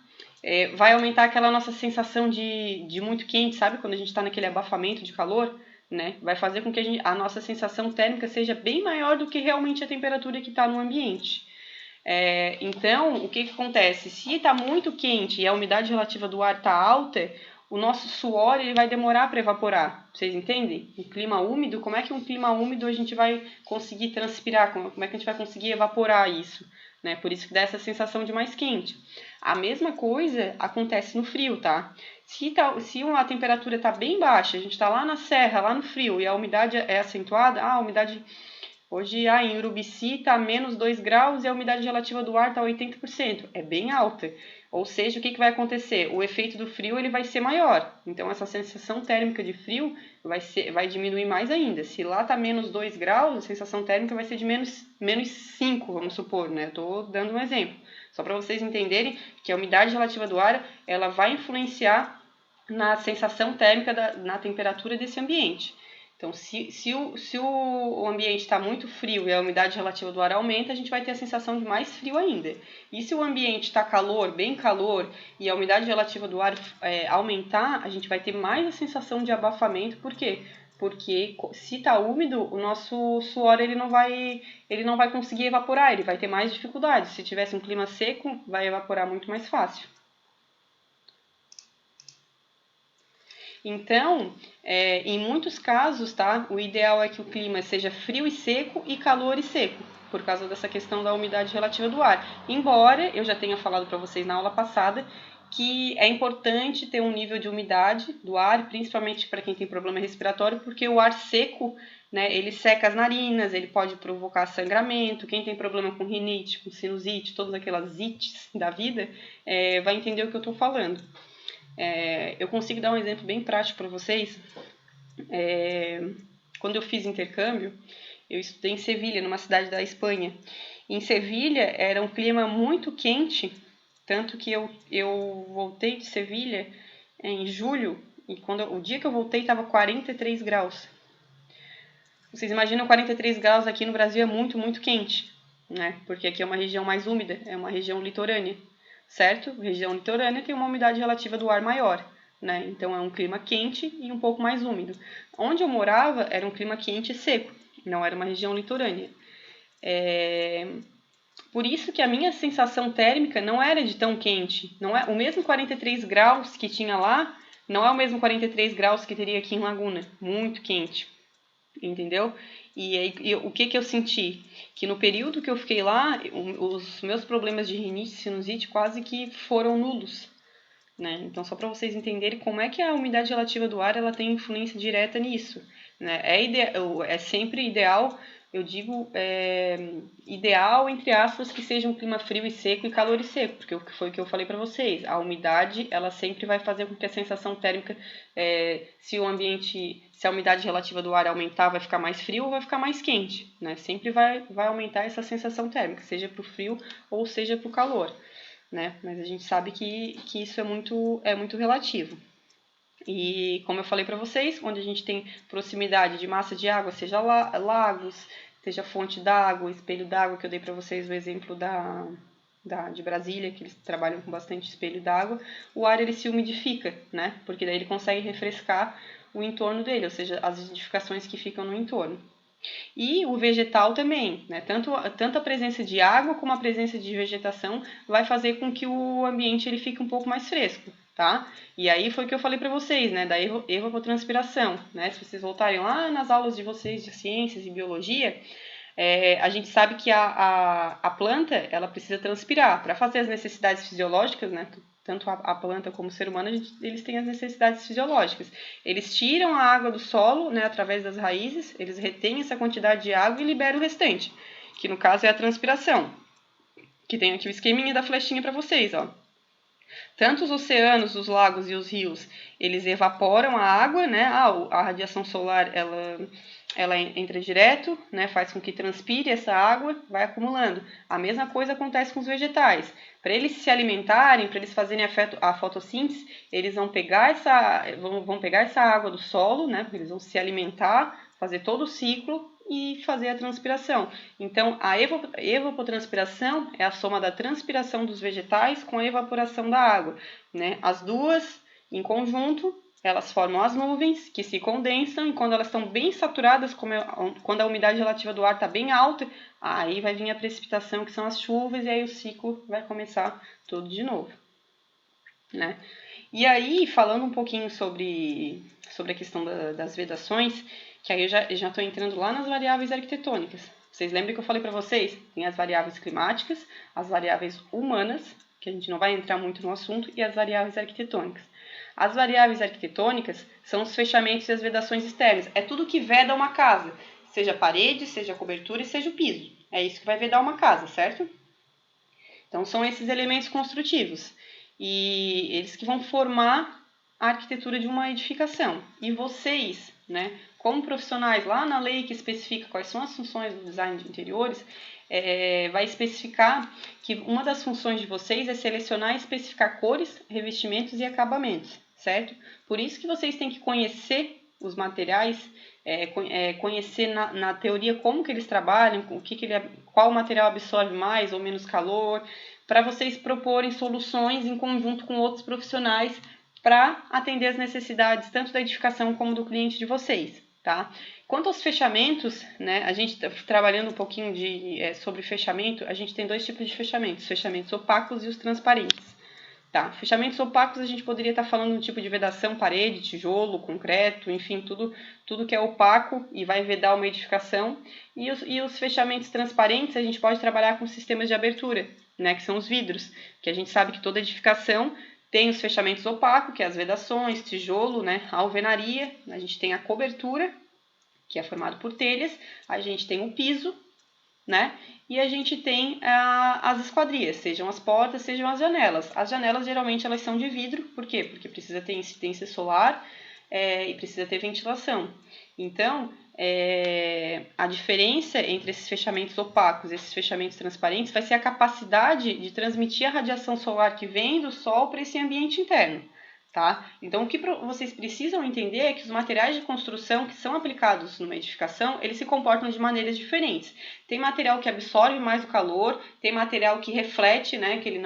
vai aumentar aquela nossa sensação de muito quente, sabe? Quando a gente está naquele abafamento de calor, né? Vai fazer com que a nossa sensação térmica seja bem maior do que realmente a temperatura que está no ambiente. Então, o que acontece? Se está muito quente e a umidade relativa do ar está alta, o nosso suor ele vai demorar para evaporar. Vocês entendem? Um clima úmido, como é que um clima úmido a gente vai conseguir transpirar? Como é que a gente vai conseguir evaporar isso? Né? Por isso que dá essa sensação de mais quente. A mesma coisa acontece no frio, tá? Se a temperatura está bem baixa, a gente está lá na serra, lá no frio, e a umidade é acentuada, a umidade... Hoje, em Urubici está menos 2 graus e a umidade relativa do ar está 80%. É bem alta. Ou seja, o que vai acontecer? O efeito do frio ele vai ser maior. Então, essa sensação térmica de frio vai diminuir mais ainda. Se lá está menos 2 graus, a sensação térmica vai ser de menos 5, vamos supor. Né? Estou dando um exemplo. Só para vocês entenderem que a umidade relativa do ar ela vai influenciar na sensação térmica, na temperatura desse ambiente. Então, se o ambiente está muito frio e a umidade relativa do ar aumenta, a gente vai ter a sensação de mais frio ainda. E se o ambiente está calor, bem calor, e a umidade relativa do ar aumentar, a gente vai ter mais a sensação de abafamento. Por quê? Porque se está úmido, o nosso suor ele não vai conseguir evaporar, ele vai ter mais dificuldade. Se tivesse um clima seco, vai evaporar muito mais fácil. Então, em muitos casos, tá, o ideal é que o clima seja frio e seco e calor e seco, por causa dessa questão da umidade relativa do ar. Embora eu já tenha falado para vocês na aula passada que é importante ter um nível de umidade do ar, principalmente para quem tem problema respiratório, porque o ar seco, né, ele seca as narinas, ele pode provocar sangramento. Quem tem problema com rinite, com sinusite, todas aquelas ites da vida, vai entender o que eu estou falando. Eu consigo dar um exemplo bem prático para vocês. Quando eu fiz intercâmbio, eu estudei em Sevilha, numa cidade da Espanha. Em Sevilha era um clima muito quente, tanto que eu voltei de Sevilha em julho, e o dia que eu voltei estava 43 graus. Vocês imaginam 43 graus aqui no Brasil é muito, muito quente, né? Porque aqui é uma região mais úmida, é uma região litorânea, certo? A região litorânea tem uma umidade relativa do ar maior. né? Então é um clima quente e um pouco mais úmido. Onde eu morava era um clima quente e seco, não era uma região litorânea. Por isso que a minha sensação térmica não era de tão quente. Não é o mesmo 43 graus que tinha lá, não é o mesmo 43 graus que teria aqui em Laguna. Muito quente, entendeu? E aí, o que eu senti? Que no período que eu fiquei lá, os meus problemas de rinite e sinusite quase que foram nulos, né? Então, só para vocês entenderem como é que a umidade relativa do ar ela tem influência direta nisso, né? É sempre ideal, eu digo, ideal, entre aspas, que seja um clima frio e seco e calor e seco, porque foi o que eu falei para vocês. A umidade, ela sempre vai fazer com que a sensação térmica, se a umidade relativa do ar aumentar, vai ficar mais frio ou vai ficar mais quente, né? Sempre vai aumentar essa sensação térmica, seja para o frio ou seja para o calor, né? Mas a gente sabe que isso é muito relativo. E como eu falei para vocês, onde a gente tem proximidade de massa de água, seja lagos, seja fonte d'água, espelho d'água, que eu dei para vocês o exemplo de Brasília, que eles trabalham com bastante espelho d'água, o ar ele se umidifica, né? Porque daí ele consegue refrescar o entorno dele, ou seja, as edificações que ficam no entorno. E o vegetal também, né? Tanto a presença de água como a presença de vegetação vai fazer com que o ambiente ele fique um pouco mais fresco, tá? E aí foi o que eu falei para vocês, né? Da evapotranspiração, né? Se vocês voltarem lá nas aulas de vocês de ciências e biologia, a gente sabe que a planta ela precisa transpirar para fazer as necessidades fisiológicas, né? Tanto a planta como o ser humano, eles têm as necessidades fisiológicas. Eles tiram a água do solo, né, através das raízes, eles retêm essa quantidade de água e liberam o restante, que no caso é a transpiração. Que tem aqui o esqueminha da flechinha para vocês, ó. Tanto os oceanos, os lagos e os rios, eles evaporam a água, né? A radiação solar, ela entra direto, né? Faz com que transpire essa água, vai acumulando. A mesma coisa acontece com os vegetais. Para eles se alimentarem, para eles fazerem a fotossíntese, eles vão pegar essa água do solo, né? Eles vão se alimentar, fazer todo o ciclo e fazer a transpiração. Então, a evapotranspiração é a soma da transpiração dos vegetais com a evaporação da água, né? As duas, em conjunto, elas formam as nuvens que se condensam e quando elas estão bem saturadas, quando a umidade relativa do ar está bem alta, aí vai vir a precipitação, que são as chuvas, e aí o ciclo vai começar tudo de novo, né? E aí, falando um pouquinho sobre a questão das vedações, que aí eu já estou entrando lá nas variáveis arquitetônicas. Vocês lembram que eu falei para vocês? Tem as variáveis climáticas, as variáveis humanas, que a gente não vai entrar muito no assunto, e as variáveis arquitetônicas. As variáveis arquitetônicas são os fechamentos e as vedações externas. É tudo que veda uma casa, seja a parede, seja a cobertura e seja o piso. É isso que vai vedar uma casa, certo? Então, são esses elementos construtivos. E eles que vão formar a arquitetura de uma edificação. E vocês, né, como profissionais, lá na lei que especifica quais são as funções do design de interiores, vai especificar que uma das funções de vocês é selecionar e especificar cores, revestimentos e acabamentos, certo? Por isso que vocês têm que conhecer os materiais, conhecer na teoria como que eles trabalham, qual material absorve mais ou menos calor, para vocês proporem soluções em conjunto com outros profissionais para atender as necessidades tanto da edificação como do cliente de vocês, tá? Quanto aos fechamentos, né, a gente tá trabalhando um pouquinho sobre fechamento, a gente tem dois tipos de fechamentos, fechamentos opacos e os transparentes. Tá, fechamentos opacos a gente poderia estar falando do tipo de vedação, parede, tijolo, concreto, enfim, tudo que é opaco e vai vedar uma edificação. E os fechamentos transparentes a gente pode trabalhar com sistemas de abertura, né, que são os vidros, que a gente sabe que toda edificação tem os fechamentos opacos, que é as vedações, tijolo, né, a alvenaria, a gente tem a cobertura, que é formado por telhas, a gente tem o piso, né? E a gente tem as esquadrias, sejam as portas, sejam as janelas. As janelas geralmente elas são de vidro, por quê? Porque precisa ter incidência solar e precisa ter ventilação. Então, a diferença entre esses fechamentos opacos e esses fechamentos transparentes vai ser a capacidade de transmitir a radiação solar que vem do sol para esse ambiente interno, Tá? Então, o que vocês precisam entender é que os materiais de construção que são aplicados numa edificação, eles se comportam de maneiras diferentes. Tem material que absorve mais o calor, tem material que reflete, né, que ele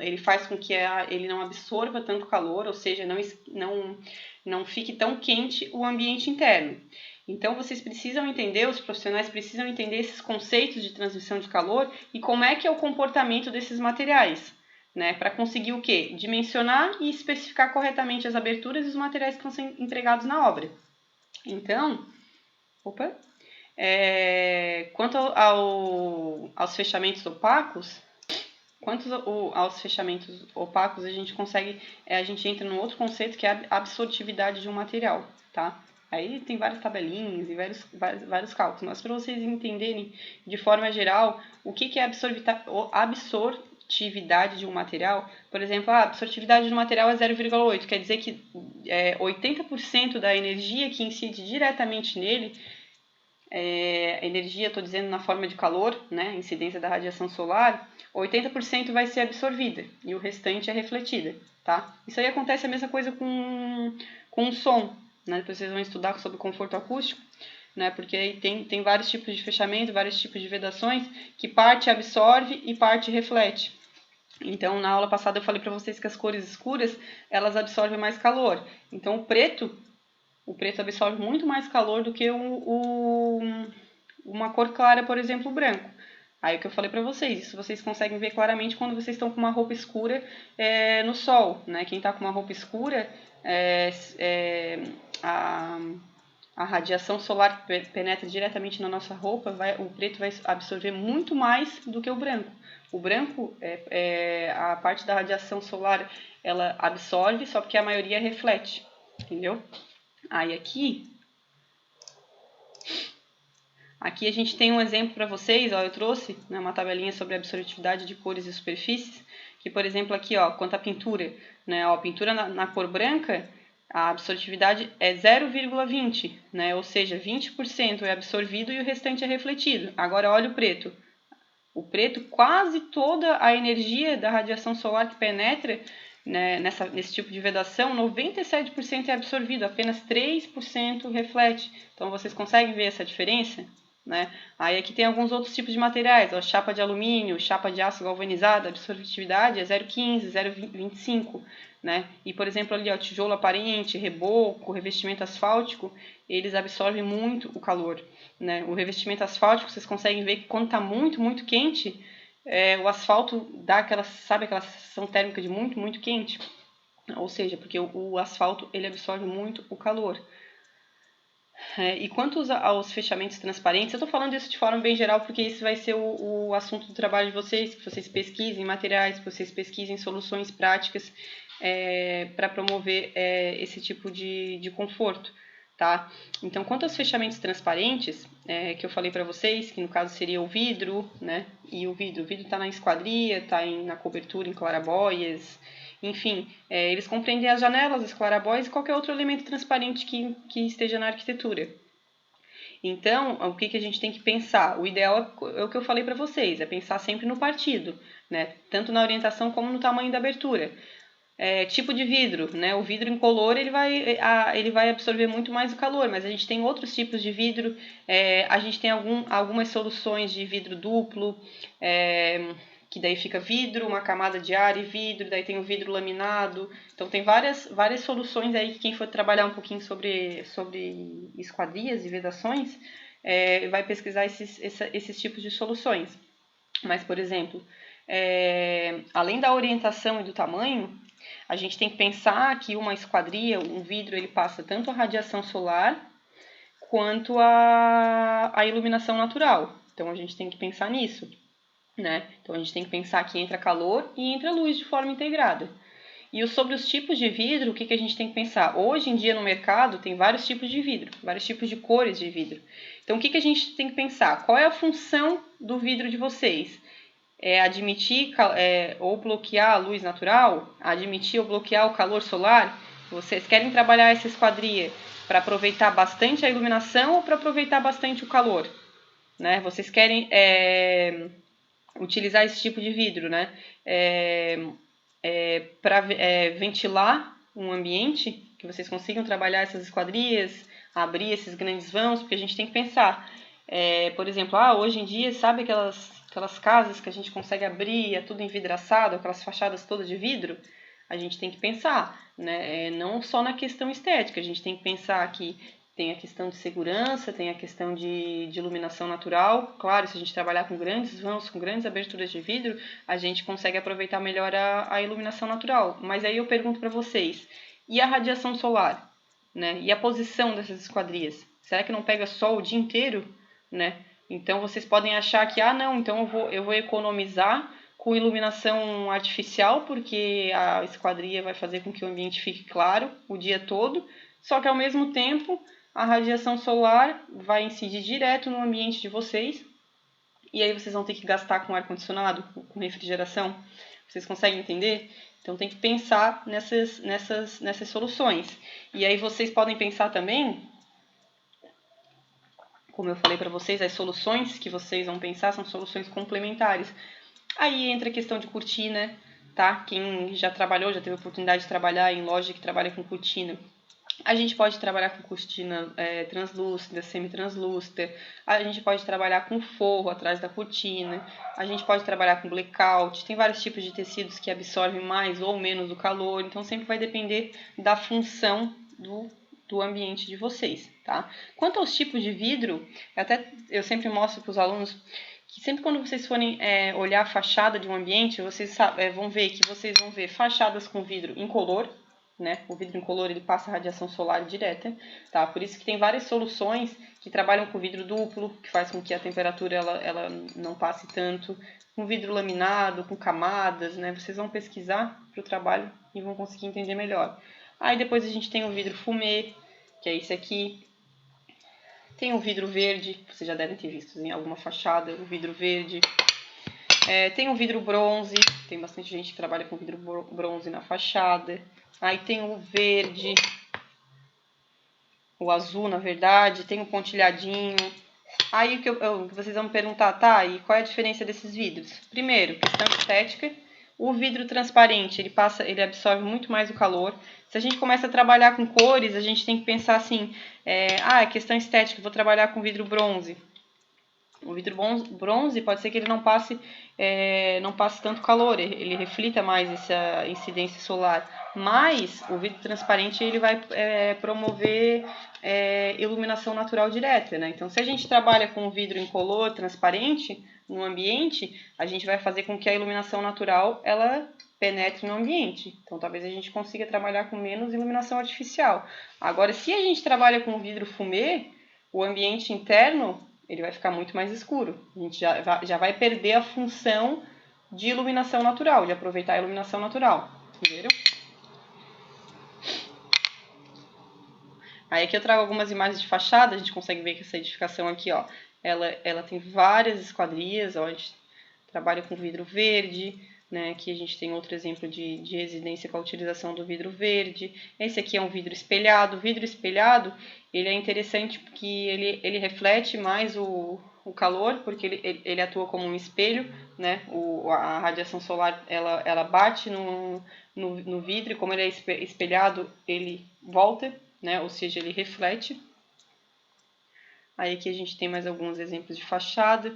ele faz com que ele não absorva tanto calor, ou seja, não fique tão quente o ambiente interno. Então, vocês precisam entender, os profissionais precisam entender esses conceitos de transmissão de calor e como é que é o comportamento desses materiais. Né, para conseguir o quê? Dimensionar e especificar corretamente as aberturas e os materiais que vão ser empregados na obra. Então, quanto aos fechamentos opacos, a gente consegue, a gente entra num outro conceito que é a absortividade de um material, tá? Aí tem várias tabelinhas e vários cálculos, mas para vocês entenderem de forma geral o que é absortividade de um material, por exemplo, a absortividade de um material é 0,8, quer dizer que 80% da energia que incide diretamente nele, energia, estou dizendo na forma de calor, né, incidência da radiação solar, 80% vai ser absorvida e o restante é refletida, tá? Isso aí acontece a mesma coisa com o som, né? Depois vocês vão estudar sobre conforto acústico, né? Porque aí tem vários tipos de fechamento, vários tipos de vedações, que parte absorve e parte reflete. Então, na aula passada eu falei para vocês que as cores escuras, elas absorvem mais calor. Então, o preto absorve muito mais calor do que uma cor clara, por exemplo, o branco. Aí o que eu falei para vocês, isso vocês conseguem ver claramente quando vocês estão com uma roupa escura no sol, né? Quem está com uma roupa escura, a radiação solar penetra diretamente na nossa roupa, o preto vai absorver muito mais do que o branco. O branco, a parte da radiação solar, ela absorve, só porque a maioria reflete, entendeu? Aí aqui a gente tem um exemplo para vocês, ó, eu trouxe, né, uma tabelinha sobre a absortividade de cores e superfícies, que por exemplo aqui, ó, quanto à pintura, né, ó, pintura na cor branca, a absortividade é 0,20, né, ou seja, 20% é absorvido e o restante é refletido. Agora olha o preto. O preto, quase toda a energia da radiação solar que penetra, né, nesse tipo de vedação, 97% é absorvido, apenas 3% reflete. Então vocês conseguem ver essa diferença? Né? Aí aqui tem alguns outros tipos de materiais, ó, chapa de alumínio, chapa de aço galvanizado, a absortividade é 0,15, 0,25. Né? E, por exemplo, ali, ó, tijolo aparente, reboco, revestimento asfáltico, eles absorvem muito o calor. Né? O revestimento asfáltico, vocês conseguem ver que quando está muito, muito quente, o asfalto dá aquela sensação térmica de muito, muito quente. Ou seja, porque o asfalto ele absorve muito o calor. E quanto aos fechamentos transparentes, eu estou falando isso de forma bem geral porque esse vai ser o assunto do trabalho de vocês, que vocês pesquisem materiais, que vocês pesquisem soluções práticas para promover esse tipo de conforto. Tá? Então, quanto aos fechamentos transparentes, que eu falei para vocês, que no caso seria o vidro, né? E o vidro está na esquadria, está na cobertura, em clarabóias, enfim, eles compreendem as janelas, as clarabóias e qualquer outro elemento transparente que esteja na arquitetura. Então, o que a gente tem que pensar? O ideal é o que eu falei para vocês, é pensar sempre no partido, né? Tanto na orientação como no tamanho da abertura. Tipo de vidro, né? O vidro incolor ele vai absorver muito mais o calor, mas a gente tem outros tipos de vidro, a gente tem algumas soluções de vidro duplo, que daí fica vidro, uma camada de ar e vidro, daí tem o vidro laminado. Então tem várias soluções aí que quem for trabalhar um pouquinho sobre esquadrias e vedações vai pesquisar esses tipos de soluções. Mas, por exemplo, além da orientação e do tamanho, a gente tem que pensar que uma esquadria, um vidro, ele passa tanto a radiação solar quanto a iluminação natural. Então a gente tem que pensar nisso. Né? Então a gente tem que pensar que entra calor e entra luz de forma integrada. E sobre os tipos de vidro, o que a gente tem que pensar? Hoje em dia no mercado tem vários tipos de vidro, vários tipos de cores de vidro. Então o que a gente tem que pensar? Qual é a função do vidro de vocês? Admitir ou bloquear a luz natural? Admitir ou bloquear o calor solar? Vocês querem trabalhar essa esquadria para aproveitar bastante a iluminação ou para aproveitar bastante o calor? Né? Vocês querem utilizar esse tipo de vidro, né? Para ventilar um ambiente, que vocês consigam trabalhar essas esquadrias, abrir esses grandes vãos, porque a gente tem que pensar, por exemplo, hoje em dia, sabe aquelas casas que a gente consegue abrir, é tudo envidraçado, aquelas fachadas todas de vidro? A gente tem que pensar, né? Não só na questão estética, a gente tem que pensar que tem a questão de segurança, tem a questão de iluminação natural. Claro, se a gente trabalhar com grandes vãos, com grandes aberturas de vidro, a gente consegue aproveitar melhor a iluminação natural. Mas aí eu pergunto para vocês, e a radiação solar? Né? E a posição dessas esquadrias? Será que não pega sol o dia inteiro? Né? Então vocês podem achar que, não, então eu vou economizar com iluminação artificial, porque a esquadria vai fazer com que o ambiente fique claro o dia todo, só que ao mesmo tempo a radiação solar vai incidir direto no ambiente de vocês, e aí vocês vão ter que gastar com ar-condicionado, com refrigeração. Vocês conseguem entender? Então tem que pensar nessas soluções. E aí vocês podem pensar também, como eu falei para vocês, as soluções que vocês vão pensar são soluções complementares. Aí entra a questão de cortina, tá? Quem já trabalhou, já teve a oportunidade de trabalhar em loja que trabalha com cortina, a gente pode trabalhar com cortina translúcida, semi-translúcida, a gente pode trabalhar com forro atrás da cortina, a gente pode trabalhar com blackout, tem vários tipos de tecidos que absorvem mais ou menos o calor, então sempre vai depender da função do ambiente de vocês, tá? Quanto aos tipos de vidro, eu sempre mostro para os alunos que sempre quando vocês forem olhar a fachada de um ambiente, vocês vão ver que vocês vão ver fachadas com vidro incolor, né? O vidro incolor ele passa radiação solar direta, tá? Por isso que tem várias soluções que trabalham com vidro duplo, que faz com que a temperatura ela não passe tanto, com vidro laminado, com camadas, né? Vocês vão pesquisar para o trabalho e vão conseguir entender melhor. Aí depois a gente tem o vidro fumê, que é esse aqui. Tem o vidro verde, vocês já devem ter visto em alguma fachada, o vidro verde. Tem o vidro bronze, tem bastante gente que trabalha com vidro bronze na fachada. Aí tem o verde, o azul, na verdade, tem o pontilhadinho. Aí o que vocês vão me perguntar, tá, e qual é a diferença desses vidros? Primeiro, questão estética. O vidro transparente, ele absorve muito mais o calor. Se a gente começa a trabalhar com cores, a gente tem que pensar assim, questão estética, vou trabalhar com vidro bronze. O vidro bronze pode ser que ele não passe tanto calor, ele reflita mais essa incidência solar. Mas o vidro transparente ele vai promover iluminação natural direta, né? Então, se a gente trabalha com o vidro incolor transparente no ambiente, a gente vai fazer com que a iluminação natural ela penetre no ambiente. Então, talvez a gente consiga trabalhar com menos iluminação artificial. Agora, se a gente trabalha com vidro fumê, o ambiente interno ele vai ficar muito mais escuro. A gente já vai perder a função de iluminação natural, de aproveitar a iluminação natural. Entenderam? Aí aqui eu trago algumas imagens de fachada, a gente consegue ver que essa edificação aqui, ó, ela tem várias esquadrias, ó, a gente trabalha com vidro verde, né? Aqui a gente tem outro exemplo de residência com a utilização do vidro verde. Esse aqui é um vidro espelhado. O vidro espelhado, ele é interessante porque ele reflete mais o calor, porque ele atua como um espelho, né? A radiação solar, ela bate no vidro e como ele é espelhado, ele volta, né? Ou seja, ele reflete. Aí aqui a gente tem mais alguns exemplos de fachada.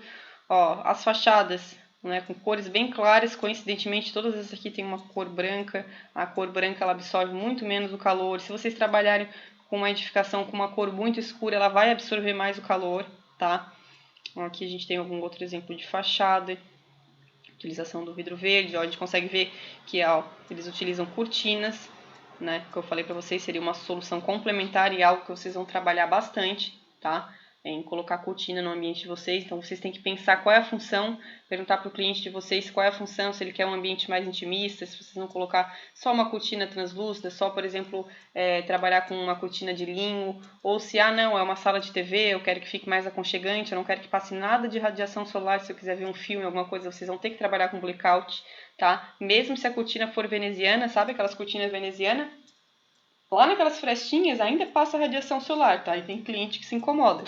Ó, as fachadas, né, com cores bem claras, coincidentemente todas essas aqui tem uma cor branca. A cor branca ela absorve muito menos o calor. Se vocês trabalharem com uma edificação com uma cor muito escura, ela vai absorver mais o calor, tá? Aqui a gente tem algum outro exemplo de fachada. Utilização do vidro verde, ó, a gente consegue ver que eles utilizam cortinas, né? Que eu falei para vocês seria uma solução complementar e algo que vocês vão trabalhar bastante, tá? Em colocar cortina no ambiente de vocês, então vocês têm que pensar qual é a função, perguntar para o cliente de vocês qual é a função, se ele quer um ambiente mais intimista, se vocês vão colocar só uma cortina translúcida, só, por exemplo, trabalhar com uma cortina de linho, ou se, não, é uma sala de TV, eu quero que fique mais aconchegante, eu não quero que passe nada de radiação solar, se eu quiser ver um filme, alguma coisa, vocês vão ter que trabalhar com blackout, tá? Mesmo se a cortina for veneziana, sabe aquelas cortinas venezianas? Lá naquelas frestinhas ainda passa radiação solar, tá? E tem cliente que se incomoda.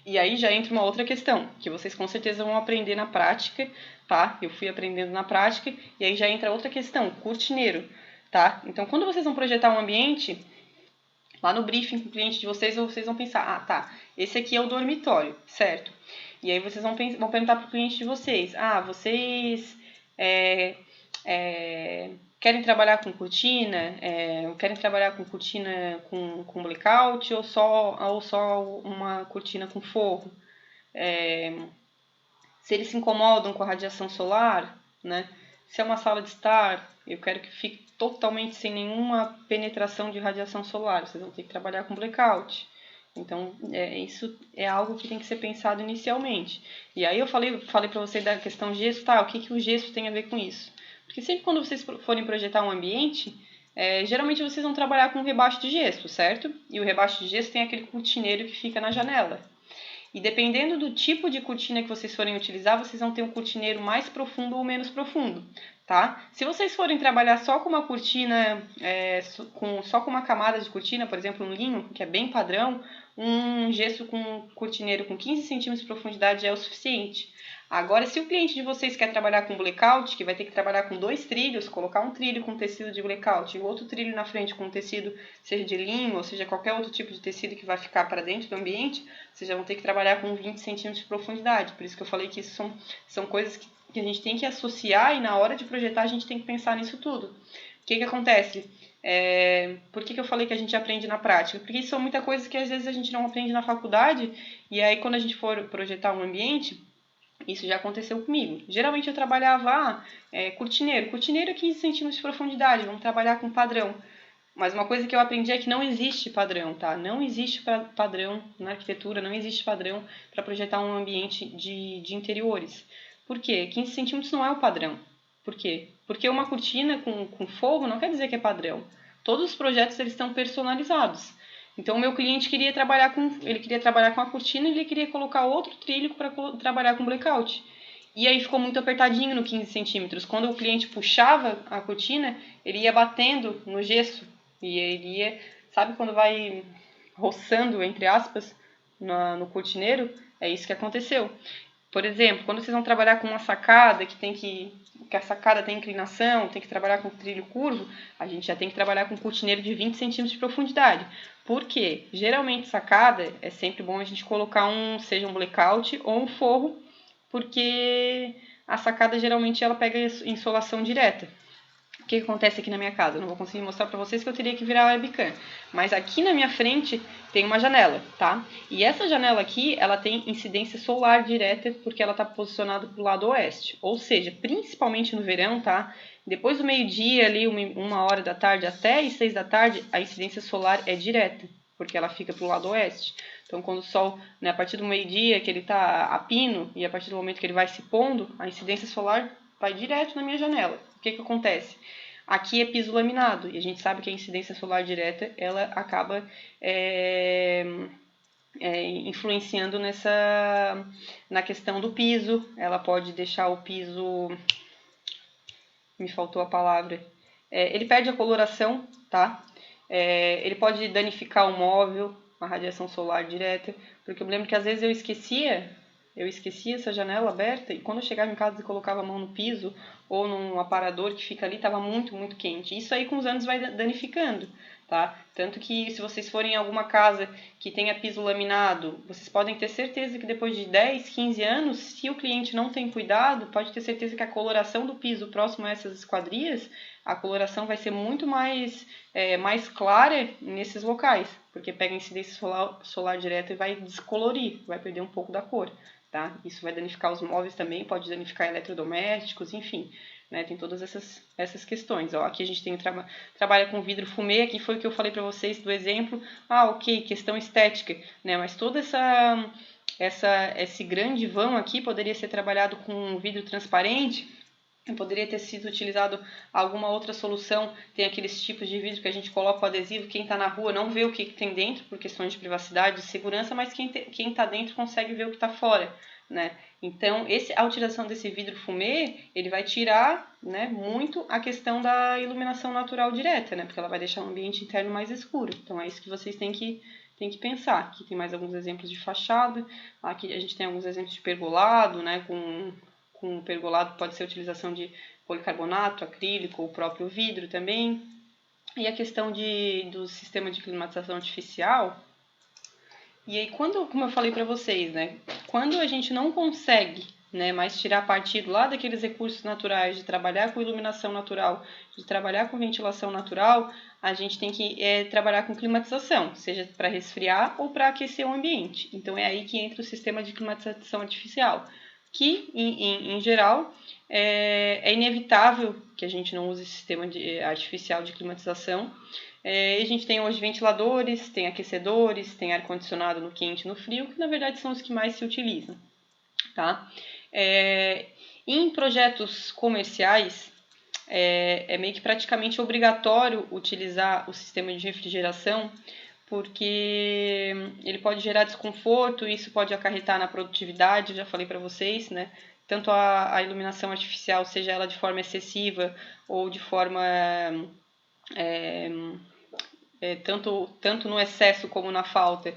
E aí já entra uma outra questão, que vocês com certeza vão aprender na prática, tá? Eu fui aprendendo na prática, e aí já entra outra questão, cortineiro. tá? Então, quando vocês vão projetar um ambiente, lá no briefing com o cliente de vocês vão pensar, tá, esse aqui é o dormitório, certo? E aí vocês vão perguntar para o cliente de vocês, vocês querem trabalhar com cortina? Querem trabalhar com cortina com blackout ou só uma cortina com forro? Se eles se incomodam com a radiação solar, né? Se é uma sala de estar, eu quero que fique totalmente sem nenhuma penetração de radiação solar. Vocês vão ter que trabalhar com blackout. Então, isso é algo que tem que ser pensado inicialmente. E aí eu falei para vocês da questão gesso, o que o gesso tem a ver com isso? Porque sempre quando vocês forem projetar um ambiente, geralmente vocês vão trabalhar com rebaixo de gesso, certo? E o rebaixo de gesso tem aquele cortineiro que fica na janela. E dependendo do tipo de cortina que vocês forem utilizar, vocês vão ter um cortineiro mais profundo ou menos profundo, tá? Se vocês forem trabalhar só com uma cortina, só com uma camada de cortina, por exemplo, um linho, que é bem padrão, um gesso com cortineiro com 15 centímetros de profundidade é o suficiente. Agora, se o cliente de vocês quer trabalhar com blackout, que vai ter que trabalhar com 2 trilhos, colocar um trilho com tecido de blackout e o outro trilho na frente com tecido, seja de linho, ou seja, qualquer outro tipo de tecido que vai ficar para dentro do ambiente, vocês já vão ter que trabalhar com 20 centímetros de profundidade. Por isso que eu falei que isso são coisas que a gente tem que associar e na hora de projetar a gente tem que pensar nisso tudo. O que acontece? Por que eu falei que a gente aprende na prática? Porque isso são muitas coisas que às vezes a gente não aprende na faculdade e aí quando a gente for projetar um ambiente, isso já aconteceu comigo. Geralmente eu trabalhava cortineiro. Cortineiro é 15 centímetros de profundidade, vamos trabalhar com padrão. Mas uma coisa que eu aprendi é que não existe padrão, tá? Não existe padrão na arquitetura, não existe padrão para projetar um ambiente de interiores. Por quê? 15 centímetros não é o padrão. Por quê? Porque uma cortina com forro não quer dizer que é padrão. Todos os projetos eles estão personalizados. Então o meu cliente queria trabalhar com a cortina e ele queria colocar outro trilho para trabalhar com blackout. E aí ficou muito apertadinho no 15 centímetros. Quando o cliente puxava a cortina, ele ia batendo no gesso. E ele ia, sabe quando vai roçando, entre aspas, no cortineiro? É isso que aconteceu. Por exemplo, quando vocês vão trabalhar com uma sacada que a sacada tem inclinação, tem que trabalhar com trilho curvo, a gente já tem que trabalhar com cortineiro de 20 centímetros de profundidade. Por quê? Geralmente sacada é sempre bom a gente colocar seja um blackout ou um forro, porque a sacada geralmente ela pega insolação direta. O que acontece aqui na minha casa? Eu não vou conseguir mostrar para vocês que eu teria que virar a webcam. Mas aqui na minha frente tem uma janela, tá? E essa janela aqui, ela tem incidência solar direta porque ela está posicionada para o lado oeste. Ou seja, principalmente no verão, tá? Depois do meio-dia, ali, 1h da tarde até as 6 da tarde, a incidência solar é direta, porque ela fica para o lado oeste. Então, quando o sol, a partir do meio-dia, que ele está a pino, e a partir do momento que ele vai se pondo, a incidência solar vai direto na minha janela. O que acontece? Aqui é piso laminado, e a gente sabe que a incidência solar direta, ela acaba influenciando na questão do piso. Ela pode deixar o piso... Me faltou a palavra. Ele perde a coloração, tá? Ele pode danificar o móvel, a radiação solar direta, porque eu me lembro que às vezes eu esquecia essa janela aberta e quando eu chegava em casa e colocava a mão no piso ou num aparador que fica ali, estava muito, muito quente. Isso aí com os anos vai danificando, tá? Tanto que se vocês forem em alguma casa que tenha piso laminado, vocês podem ter certeza que depois de 10, 15 anos, se o cliente não tem cuidado, pode ter certeza que a coloração do piso próximo a essas esquadrias, a coloração vai ser muito mais clara nesses locais, porque pega incidência solar direta e vai descolorir, vai perder um pouco da cor. Tá? Isso vai danificar os móveis também, pode danificar eletrodomésticos, enfim, né? Tem todas essas questões. Ó, aqui a gente tem trabalha com vidro fumê, aqui foi o que eu falei para vocês do exemplo. Ok, questão estética, né? Mas toda esse grande vão aqui poderia ser trabalhado com vidro transparente. Poderia ter sido utilizado alguma outra solução. Tem aqueles tipos de vidro que a gente coloca o adesivo, quem está na rua não vê o que tem dentro, por questões de privacidade e segurança, mas quem está dentro consegue ver o que está fora, né? Então, a utilização desse vidro fumê, ele vai tirar, né, muito a questão da iluminação natural direta, né? Porque ela vai deixar o ambiente interno mais escuro. Então, é isso que vocês têm que pensar. Aqui tem mais alguns exemplos de fachada. Aqui a gente tem alguns exemplos de pergolado, né, com pergolado pode ser a utilização de policarbonato, acrílico ou o próprio vidro também. e a questão do sistema de climatização artificial. E aí, como eu falei para vocês, né, quando a gente não consegue, né, mais tirar partido lá daqueles recursos naturais, de trabalhar com iluminação natural, de trabalhar com ventilação natural, a gente tem que trabalhar com climatização, seja para resfriar ou para aquecer o ambiente. Então é aí que entra o sistema de climatização artificial, que, em geral, é inevitável que a gente não use sistema artificial de climatização. A gente tem hoje ventiladores, tem aquecedores, tem ar-condicionado no quente e no frio, que na verdade são os que mais se utilizam. Tá? Em projetos comerciais, é meio que praticamente obrigatório utilizar o sistema de refrigeração, porque ele pode gerar desconforto e isso pode acarretar na produtividade, já falei para vocês, né? Tanto a iluminação artificial, seja ela de forma excessiva ou de forma tanto no excesso como na falta,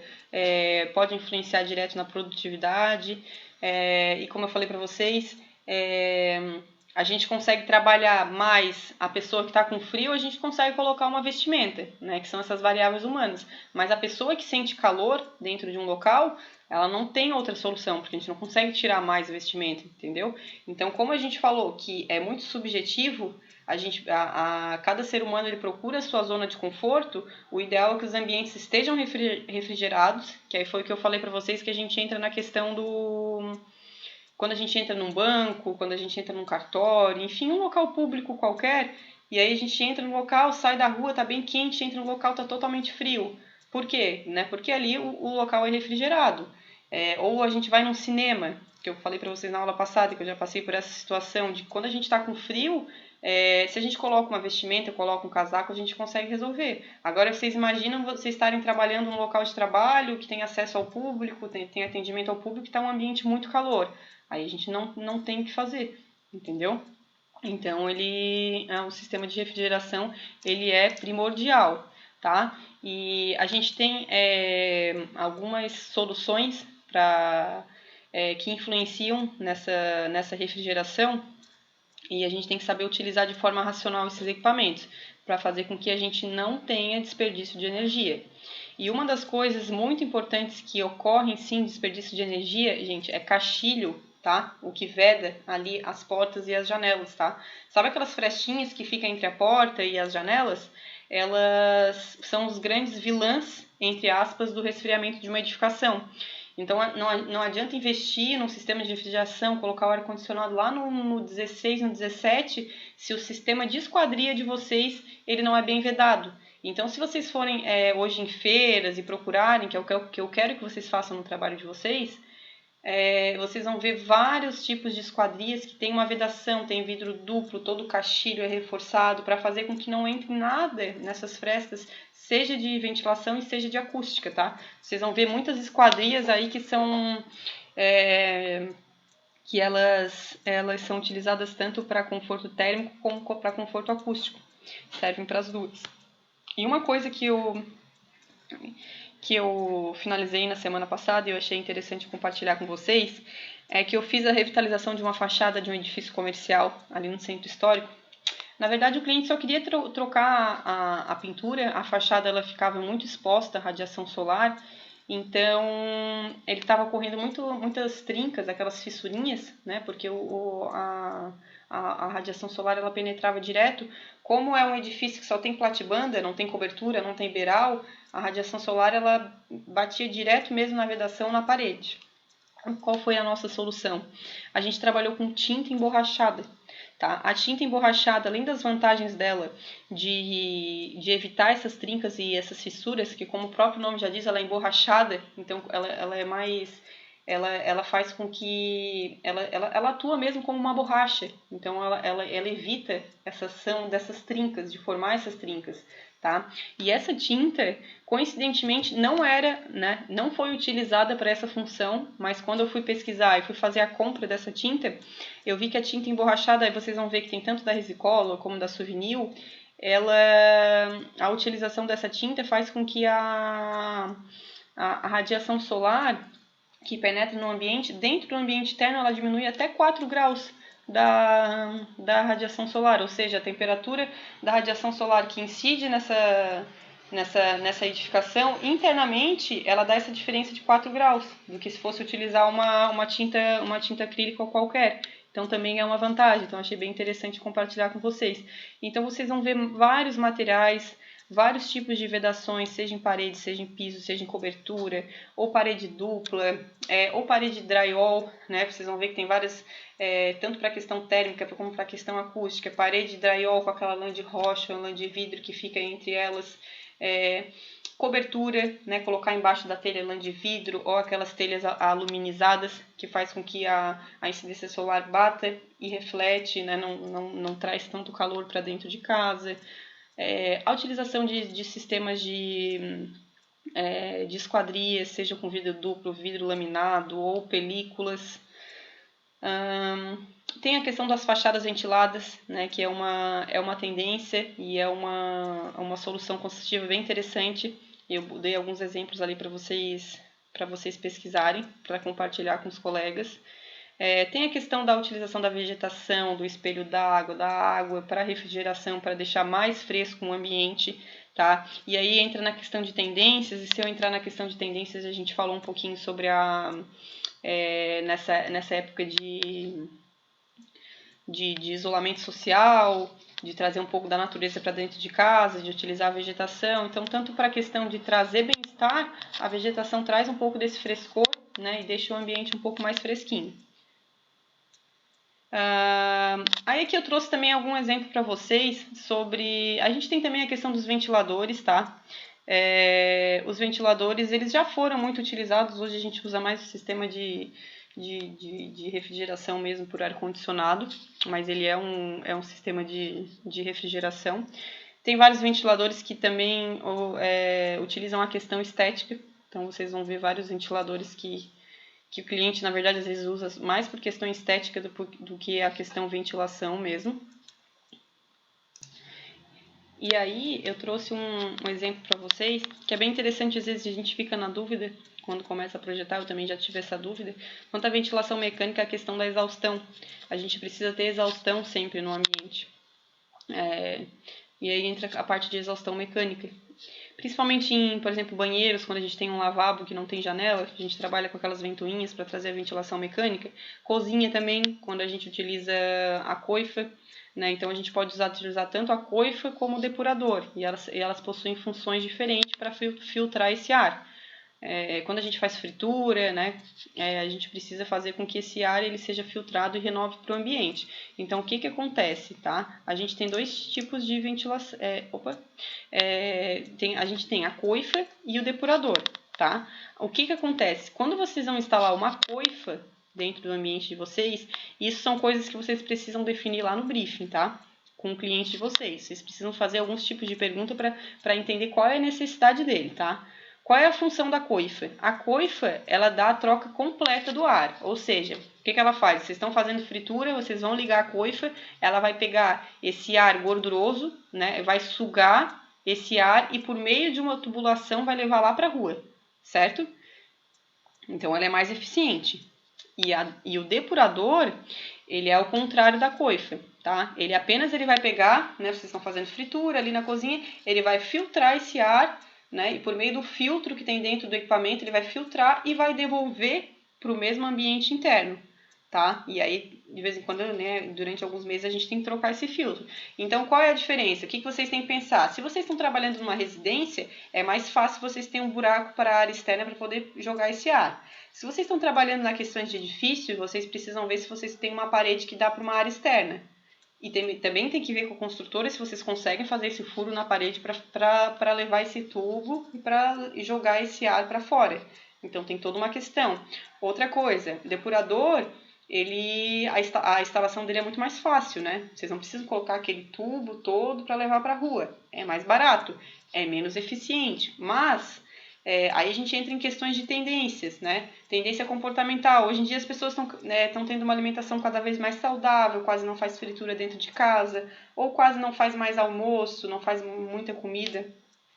pode influenciar direto na produtividade. E como eu falei para vocês, a gente consegue trabalhar mais a pessoa que está com frio, a gente consegue colocar uma vestimenta, né, que são essas variáveis humanas. Mas a pessoa que sente calor dentro de um local, ela não tem outra solução, porque a gente não consegue tirar mais vestimenta, entendeu? Então, como a gente falou que é muito subjetivo, cada ser humano ele procura a sua zona de conforto. O ideal é que os ambientes estejam refrigerados, que aí foi o que eu falei para vocês, que a gente entra na questão quando a gente entra num banco, quando a gente entra num cartório, enfim, um local público qualquer, e aí a gente entra no local, sai da rua, tá bem quente, entra no local, tá totalmente frio. Por quê? Né? Porque ali o local é refrigerado. Ou a gente vai num cinema, que eu falei para vocês na aula passada, que eu já passei por essa situação de quando a gente está com frio, se a gente coloca uma vestimenta, coloca um casaco, a gente consegue resolver. Agora, vocês imaginam vocês estarem trabalhando num local de trabalho que tem acesso ao público, tem atendimento ao público, que está um ambiente muito calor. Aí a gente não tem o que fazer, entendeu? Então, o sistema de refrigeração, ele é primordial, tá? E a gente tem algumas soluções que influenciam nessa refrigeração, e a gente tem que saber utilizar de forma racional esses equipamentos para fazer com que a gente não tenha desperdício de energia. E uma das coisas muito importantes que ocorrem sim desperdício de energia, gente, é caixilho, tá? O que veda ali as portas e as janelas, tá? Sabe aquelas frestinhas que ficam entre a porta e as janelas? Elas são os grandes vilãs, entre aspas, do resfriamento de uma edificação. Então, não adianta investir num sistema de refrigeração, colocar o ar-condicionado lá no 16, no 17, se o sistema de esquadria de vocês ele não é bem vedado. Então, se vocês forem hoje em feiras e procurarem, que é o que eu quero que vocês façam no trabalho de vocês, vocês vão ver vários tipos de esquadrias que tem uma vedação, tem vidro duplo, todo o caixilho é reforçado para fazer com que não entre nada nessas frestas, seja de ventilação e seja de acústica, tá? Vocês vão ver muitas esquadrias aí que são que elas são utilizadas tanto para conforto térmico como para conforto acústico, servem para as duas. E uma coisa que eu finalizei na semana passada e eu achei interessante compartilhar com vocês, é que eu fiz a revitalização de uma fachada de um edifício comercial ali no centro histórico. Na verdade, o cliente só queria trocar a pintura, a fachada ela ficava muito exposta à radiação solar, então ele estava correndo muitas trincas, aquelas fissurinhas, né? Porque a radiação solar ela penetrava direto. Como é um edifício que só tem platibanda, não tem cobertura, não tem beiral, a radiação solar ela batia direto mesmo na vedação, na parede. Qual foi a nossa solução? A gente trabalhou com tinta emborrachada. Tá? A tinta emborrachada, além das vantagens dela de evitar essas trincas e essas fissuras, que como o próprio nome já diz, ela é emborrachada, então ela é mais... Ela faz com que... Ela atua mesmo como uma borracha, então ela evita essa ação dessas trincas, de formar essas trincas. Tá? E essa tinta, coincidentemente, não foi utilizada para essa função, mas quando eu fui pesquisar e fui fazer a compra dessa tinta, eu vi que a tinta emborrachada, aí vocês vão ver que tem tanto da Resicolor como da Suvinil, a utilização dessa tinta faz com que a radiação solar que penetra no ambiente, dentro do ambiente interno, ela diminui até 4 graus da radiação solar, ou seja, a temperatura da radiação solar que incide nessa edificação, internamente ela dá essa diferença de 4 graus, do que se fosse utilizar uma tinta acrílica qualquer. Então também é uma vantagem, então achei bem interessante compartilhar com vocês. Então vocês vão ver vários materiais, vários tipos de vedações, seja em parede, seja em piso, seja em cobertura, ou parede dupla, ou parede drywall, né? Vocês vão ver que tem várias, tanto para a questão térmica como para a questão acústica, parede drywall com aquela lã de rocha, lã de vidro que fica entre elas, cobertura, né, colocar embaixo da telha lã de vidro ou aquelas telhas aluminizadas que faz com que a incidência solar bata e reflete, né, não traz tanto calor para dentro de casa. A utilização de sistemas de esquadrias, seja com vidro duplo, vidro laminado ou películas. Tem a questão das fachadas ventiladas, né, que é uma tendência e é uma solução construtiva bem interessante. Eu dei alguns exemplos ali para vocês pesquisarem, para compartilhar com os colegas. Tem a questão da utilização da vegetação, do espelho d'água, da água para refrigeração, para deixar mais fresco o ambiente, tá? E aí entra na questão de tendências, e se eu entrar na questão de tendências, a gente falou um pouquinho sobre nessa época de isolamento social, de trazer um pouco da natureza para dentro de casa, de utilizar a vegetação. Então, tanto para a questão de trazer bem-estar, a vegetação traz um pouco desse frescor, né, e deixa o ambiente um pouco mais fresquinho. Aí aqui eu trouxe também algum exemplo para vocês sobre... A gente tem também a questão dos ventiladores, tá? Os ventiladores, eles já foram muito utilizados, hoje a gente usa mais o sistema de refrigeração mesmo por ar-condicionado, mas ele é um sistema de refrigeração. Tem vários ventiladores que também utilizam a questão estética, então vocês vão ver vários ventiladores que o cliente, na verdade, às vezes usa mais por questão estética do que a questão ventilação mesmo. E aí eu trouxe um exemplo para vocês, que é bem interessante, às vezes a gente fica na dúvida, quando começa a projetar, eu também já tive essa dúvida, quanto à ventilação mecânica, a questão da exaustão. A gente precisa ter exaustão sempre no ambiente. E aí entra a parte de exaustão mecânica. Principalmente em, por exemplo, banheiros, quando a gente tem um lavabo que não tem janela, a gente trabalha com aquelas ventoinhas para trazer a ventilação mecânica. Cozinha também, quando a gente utiliza a coifa, né? Então a gente pode utilizar tanto a coifa como o depurador, e elas possuem funções diferentes para filtrar esse ar. Quando a gente faz fritura, né, a gente precisa fazer com que esse ar ele seja filtrado e renove para o ambiente. Então, o que acontece, tá? A gente tem dois tipos de ventilação. A gente tem a coifa e o depurador, tá? O que acontece? Quando vocês vão instalar uma coifa dentro do ambiente de vocês, isso são coisas que vocês precisam definir lá no briefing, tá? Com o cliente de vocês. Vocês precisam fazer alguns tipos de pergunta para entender qual é a necessidade dele, tá? Qual é a função da coifa? A coifa, ela dá a troca completa do ar, ou seja, o que ela faz? Vocês estão fazendo fritura, vocês vão ligar a coifa, ela vai pegar esse ar gorduroso, né, vai sugar esse ar e por meio de uma tubulação vai levar lá para a rua, certo? Então ela é mais eficiente. E o depurador, ele é ao contrário da coifa, tá? Ele vai pegar, né, vocês estão fazendo fritura ali na cozinha, ele vai filtrar esse ar, né? E por meio do filtro que tem dentro do equipamento, ele vai filtrar e vai devolver para o mesmo ambiente interno, tá? E aí, de vez em quando, né, durante alguns meses, a gente tem que trocar esse filtro. Então, qual é a diferença? O que vocês têm que pensar? Se vocês estão trabalhando numa residência, é mais fácil vocês terem um buraco para a área externa para poder jogar esse ar. Se vocês estão trabalhando na questão de edifício, vocês precisam ver se vocês têm uma parede que dá para uma área externa. E também tem que ver com a construtora se vocês conseguem fazer esse furo na parede para levar esse tubo e jogar esse ar para fora. Então tem toda uma questão. Outra coisa, o depurador, a instalação dele é muito mais fácil, né? Vocês não precisam colocar aquele tubo todo para levar para a rua. É mais barato, é menos eficiente, mas... aí a gente entra em questões de tendências, né? Tendência comportamental. Hoje em dia as pessoas estão tendo uma alimentação cada vez mais saudável, quase não faz fritura dentro de casa, ou quase não faz mais almoço, não faz muita comida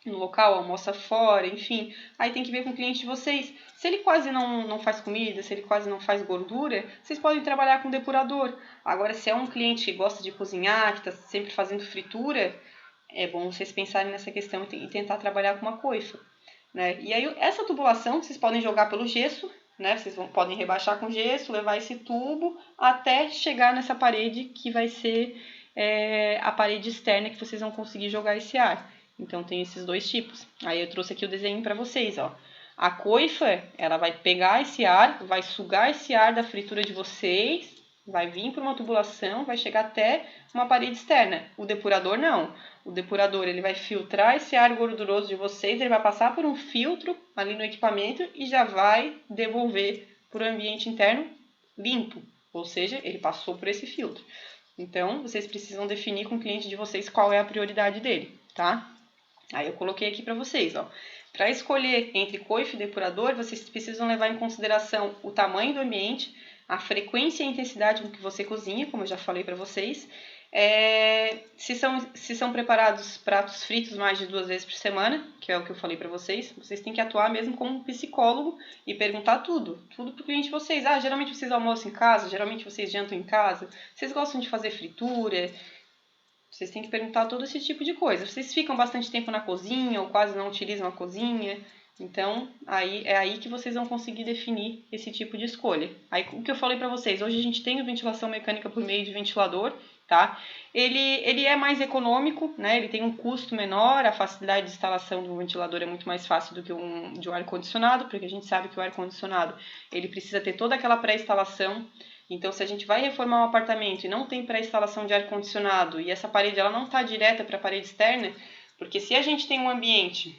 no local, almoça fora, enfim. Aí tem que ver com o cliente de vocês. Se ele quase não faz comida, se ele quase não faz gordura, vocês podem trabalhar com depurador. Agora, se é um cliente que gosta de cozinhar, que está sempre fazendo fritura, é bom vocês pensarem nessa questão e tentar trabalhar com uma coifa, né? E aí, essa tubulação, vocês podem jogar pelo gesso, né? Vocês podem rebaixar com gesso, levar esse tubo até chegar nessa parede que vai ser a parede externa que vocês vão conseguir jogar esse ar. Então tem esses dois tipos. Aí eu trouxe aqui o desenho para vocês, ó. A coifa, ela vai pegar esse ar, vai sugar esse ar da fritura de vocês, vai vir por uma tubulação, vai chegar até uma parede externa. O depurador não. O depurador, ele vai filtrar esse ar gorduroso de vocês, ele vai passar por um filtro ali no equipamento e já vai devolver para o ambiente interno limpo. Ou seja, ele passou por esse filtro. Então, vocês precisam definir com o cliente de vocês qual é a prioridade dele, tá? Aí eu coloquei aqui para vocês, ó. Para escolher entre coifa e depurador, vocês precisam levar em consideração o tamanho do ambiente, a frequência e a intensidade com que você cozinha, como eu já falei para vocês. Se são preparados pratos fritos mais de 2 vezes por semana, que é o que eu falei para vocês, vocês têm que atuar mesmo como um psicólogo e perguntar tudo para o cliente de vocês. Geralmente vocês almoçam em casa, geralmente vocês jantam em casa, vocês gostam de fazer fritura. Vocês têm que perguntar todo esse tipo de coisa. Vocês ficam bastante tempo na cozinha ou quase não utilizam a cozinha. Então, é aí que vocês vão conseguir definir esse tipo de escolha. Aí, o que eu falei para vocês, hoje a gente tem a ventilação mecânica por meio de ventilador, tá? Ele é mais econômico, né? Ele tem um custo menor, a facilidade de instalação do ventilador é muito mais fácil do que de um ar-condicionado, porque a gente sabe que o ar-condicionado, ele precisa ter toda aquela pré-instalação. Então, se a gente vai reformar um apartamento e não tem pré-instalação de ar-condicionado e essa parede ela não está direta para a parede externa, porque se a gente tem um ambiente,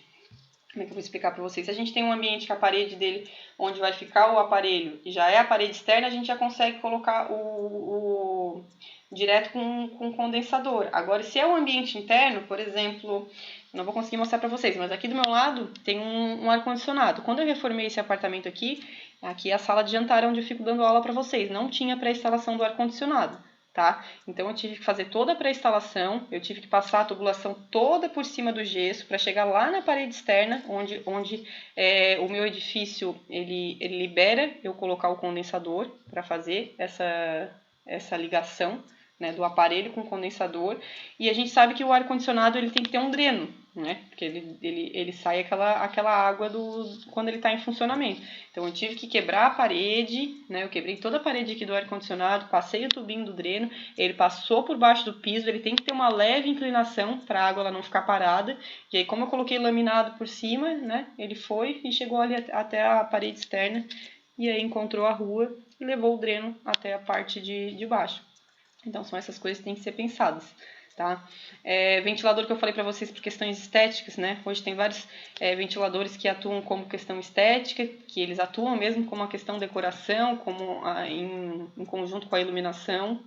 como é que eu vou explicar para vocês? Se a gente tem um ambiente que a parede dele, onde vai ficar o aparelho, e já é a parede externa, a gente já consegue colocar o direto com condensador. Agora, se é um ambiente interno, por exemplo, não vou conseguir mostrar para vocês, mas aqui do meu lado tem um ar-condicionado. Quando eu reformei esse apartamento aqui é a sala de jantar onde eu fico dando aula para vocês. Não tinha pré-instalação do ar-condicionado, tá? Então eu tive que fazer toda a pré-instalação, eu tive que passar a tubulação toda por cima do gesso para chegar lá na parede externa, onde o meu edifício ele libera eu colocar o condensador para fazer essa ligação, né, do aparelho com o condensador. E a gente sabe que o ar-condicionado ele tem que ter um dreno, né? Porque ele sai aquela água quando ele está em funcionamento. Então eu tive que quebrar a parede, né? Eu quebrei toda a parede aqui do ar-condicionado, passei o tubinho do dreno, ele passou por baixo do piso, ele tem que ter uma leve inclinação para a água ela não ficar parada. E aí, como eu coloquei laminado por cima, né? Ele foi e chegou ali até a parede externa e aí encontrou a rua e levou o dreno até a parte de baixo. Então, são essas coisas que têm que ser pensadas, tá? Ventilador que eu falei para vocês por questões estéticas, né? Hoje tem vários ventiladores que atuam como questão estética, que eles atuam mesmo como uma questão decoração, como em conjunto com a iluminação,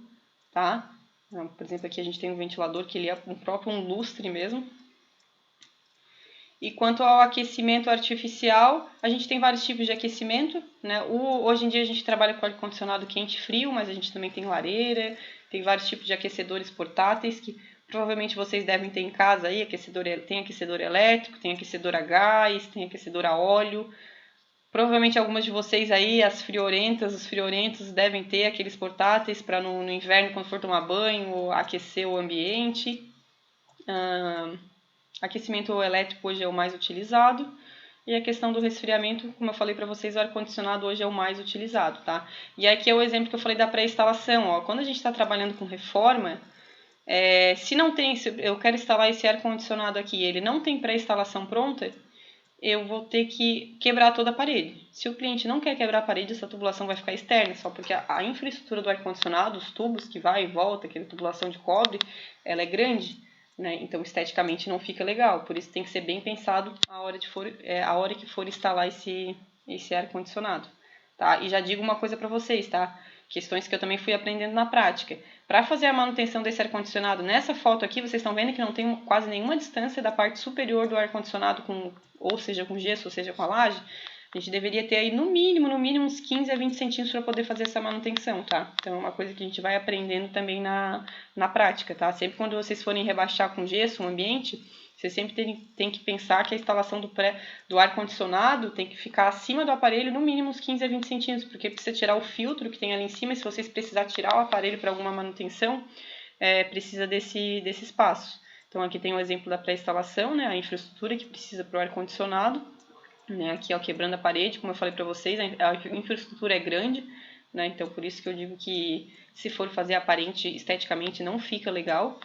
tá? Por exemplo, aqui a gente tem um ventilador que ele é um lustre mesmo. E quanto ao aquecimento artificial, a gente tem vários tipos de aquecimento, né? Hoje em dia a gente trabalha com ar-condicionado quente e frio, mas a gente também tem lareira, tem vários tipos de aquecedores portáteis que provavelmente vocês devem ter em casa aí, tem aquecedor elétrico, tem aquecedor a gás, tem aquecedor a óleo. Provavelmente algumas de vocês aí, os friorentos devem ter aqueles portáteis para no inverno, quando for tomar banho, aquecer o ambiente. Aquecimento elétrico hoje é o mais utilizado. E a questão do resfriamento, como eu falei para vocês, o ar-condicionado hoje é o mais utilizado, tá? E aqui é o exemplo que eu falei da pré-instalação, ó. Quando a gente está trabalhando com reforma, se eu quero instalar esse ar-condicionado aqui, ele não tem pré-instalação pronta, eu vou ter que quebrar toda a parede. Se o cliente não quer quebrar a parede, essa tubulação vai ficar externa, só porque a infraestrutura do ar-condicionado, os tubos que vai e volta, aquela tubulação de cobre, ela é grande, né? Então esteticamente não fica legal. Por isso tem que ser bem pensado a hora que for instalar esse ar-condicionado, tá? E já digo uma coisa para vocês, tá? Questões que eu também fui aprendendo na prática. Para fazer a manutenção desse ar-condicionado, nessa foto aqui, vocês estão vendo que não tem quase nenhuma distância da parte superior do ar-condicionado, ou seja com gesso, ou seja com a laje. A gente deveria ter aí no mínimo uns 15 a 20 centímetros para poder fazer essa manutenção, tá? Então é uma coisa que a gente vai aprendendo também na prática, tá? Sempre quando vocês forem rebaixar com gesso um ambiente, Você sempre tem que pensar que a instalação do ar-condicionado tem que ficar acima do aparelho no mínimo uns 15 a 20 centímetros, porque precisa tirar o filtro que tem ali em cima, e se vocês precisarem tirar o aparelho para alguma manutenção, precisa desse espaço. Então aqui tem um exemplo da pré-instalação, né, a infraestrutura que precisa para o ar-condicionado, né, aqui ó, quebrando a parede, como eu falei para vocês, a infraestrutura é grande, né, então por isso que eu digo que se for fazer aparente esteticamente não fica legal.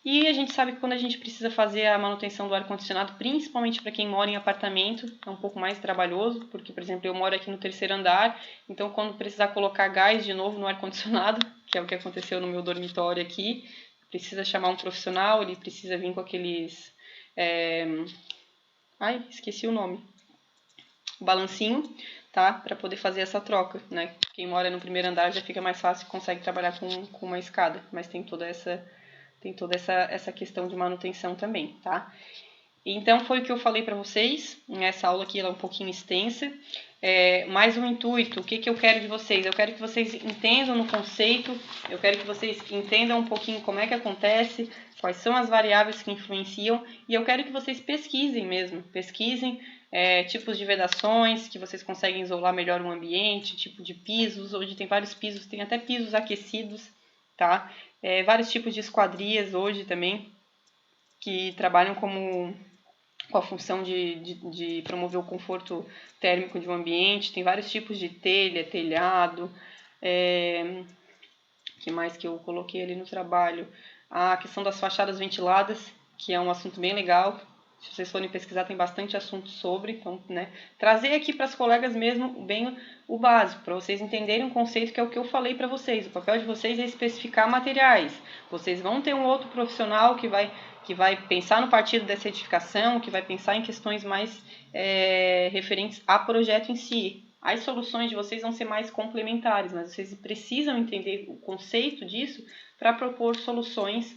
E a gente sabe que quando a gente precisa fazer a manutenção do ar-condicionado, principalmente para quem mora em apartamento, é um pouco mais trabalhoso, porque, por exemplo, eu moro aqui no 3º andar, então quando precisar colocar gás de novo no ar-condicionado, que é o que aconteceu no meu dormitório aqui, precisa chamar um profissional, ele precisa vir com aqueles... Ai, esqueci o nome. O balancinho, tá? Para poder fazer essa troca, né? Quem mora no 1º andar já fica mais fácil e consegue trabalhar com uma escada, mas tem toda essa questão de manutenção também, tá? Então, foi o que eu falei para vocês. Essa aula aqui ela é um pouquinho extensa. Mais um intuito, o que eu quero de vocês? Eu quero que vocês entendam no conceito, eu quero que vocês entendam um pouquinho como é que acontece, quais são as variáveis que influenciam, e eu quero que vocês pesquisem mesmo. Pesquisem tipos de vedações, que vocês conseguem isolar melhor o ambiente, tipo de pisos. Hoje tem vários pisos, tem até pisos aquecidos, tá? Vários tipos de esquadrias hoje também, que trabalham com a função de promover o conforto térmico de um ambiente. Tem vários tipos de telha, telhado, que mais que eu coloquei ali no trabalho? A questão das fachadas ventiladas, que é um assunto bem legal. Se vocês forem pesquisar, tem bastante assunto sobre. Então, né, trazer aqui para as colegas mesmo bem o básico, para vocês entenderem um conceito que é o que eu falei para vocês. O papel de vocês é especificar materiais. Vocês vão ter um outro profissional que vai pensar no partido dessa edificação, que vai pensar em questões mais referentes a projeto em si. As soluções de vocês vão ser mais complementares, mas vocês precisam entender o conceito disso para propor soluções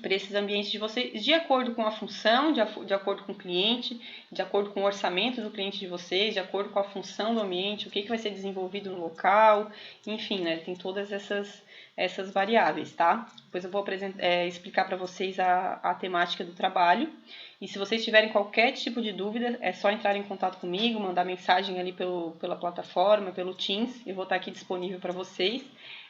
para esses ambientes de vocês, de acordo com a função, de acordo com o cliente, de acordo com o orçamento do cliente de vocês, de acordo com a função do ambiente, o que vai ser desenvolvido no local, enfim, né, tem todas essas variáveis, tá? Depois eu vou explicar para vocês a temática do trabalho, e se vocês tiverem qualquer tipo de dúvida, é só entrar em contato comigo, mandar mensagem ali pela plataforma, pelo Teams, eu vou estar aqui disponível para vocês.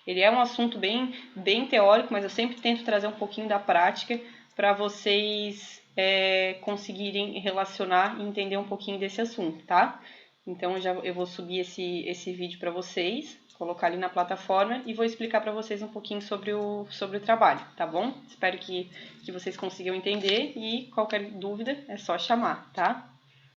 Ele é um assunto bem teórico, mas eu sempre tento trazer um pouquinho da prática para vocês conseguirem relacionar e entender um pouquinho desse assunto, tá? Então eu vou subir esse vídeo para vocês, colocar ali na plataforma e vou explicar para vocês um pouquinho sobre o trabalho, tá bom? Espero que vocês consigam entender e qualquer dúvida é só chamar, tá?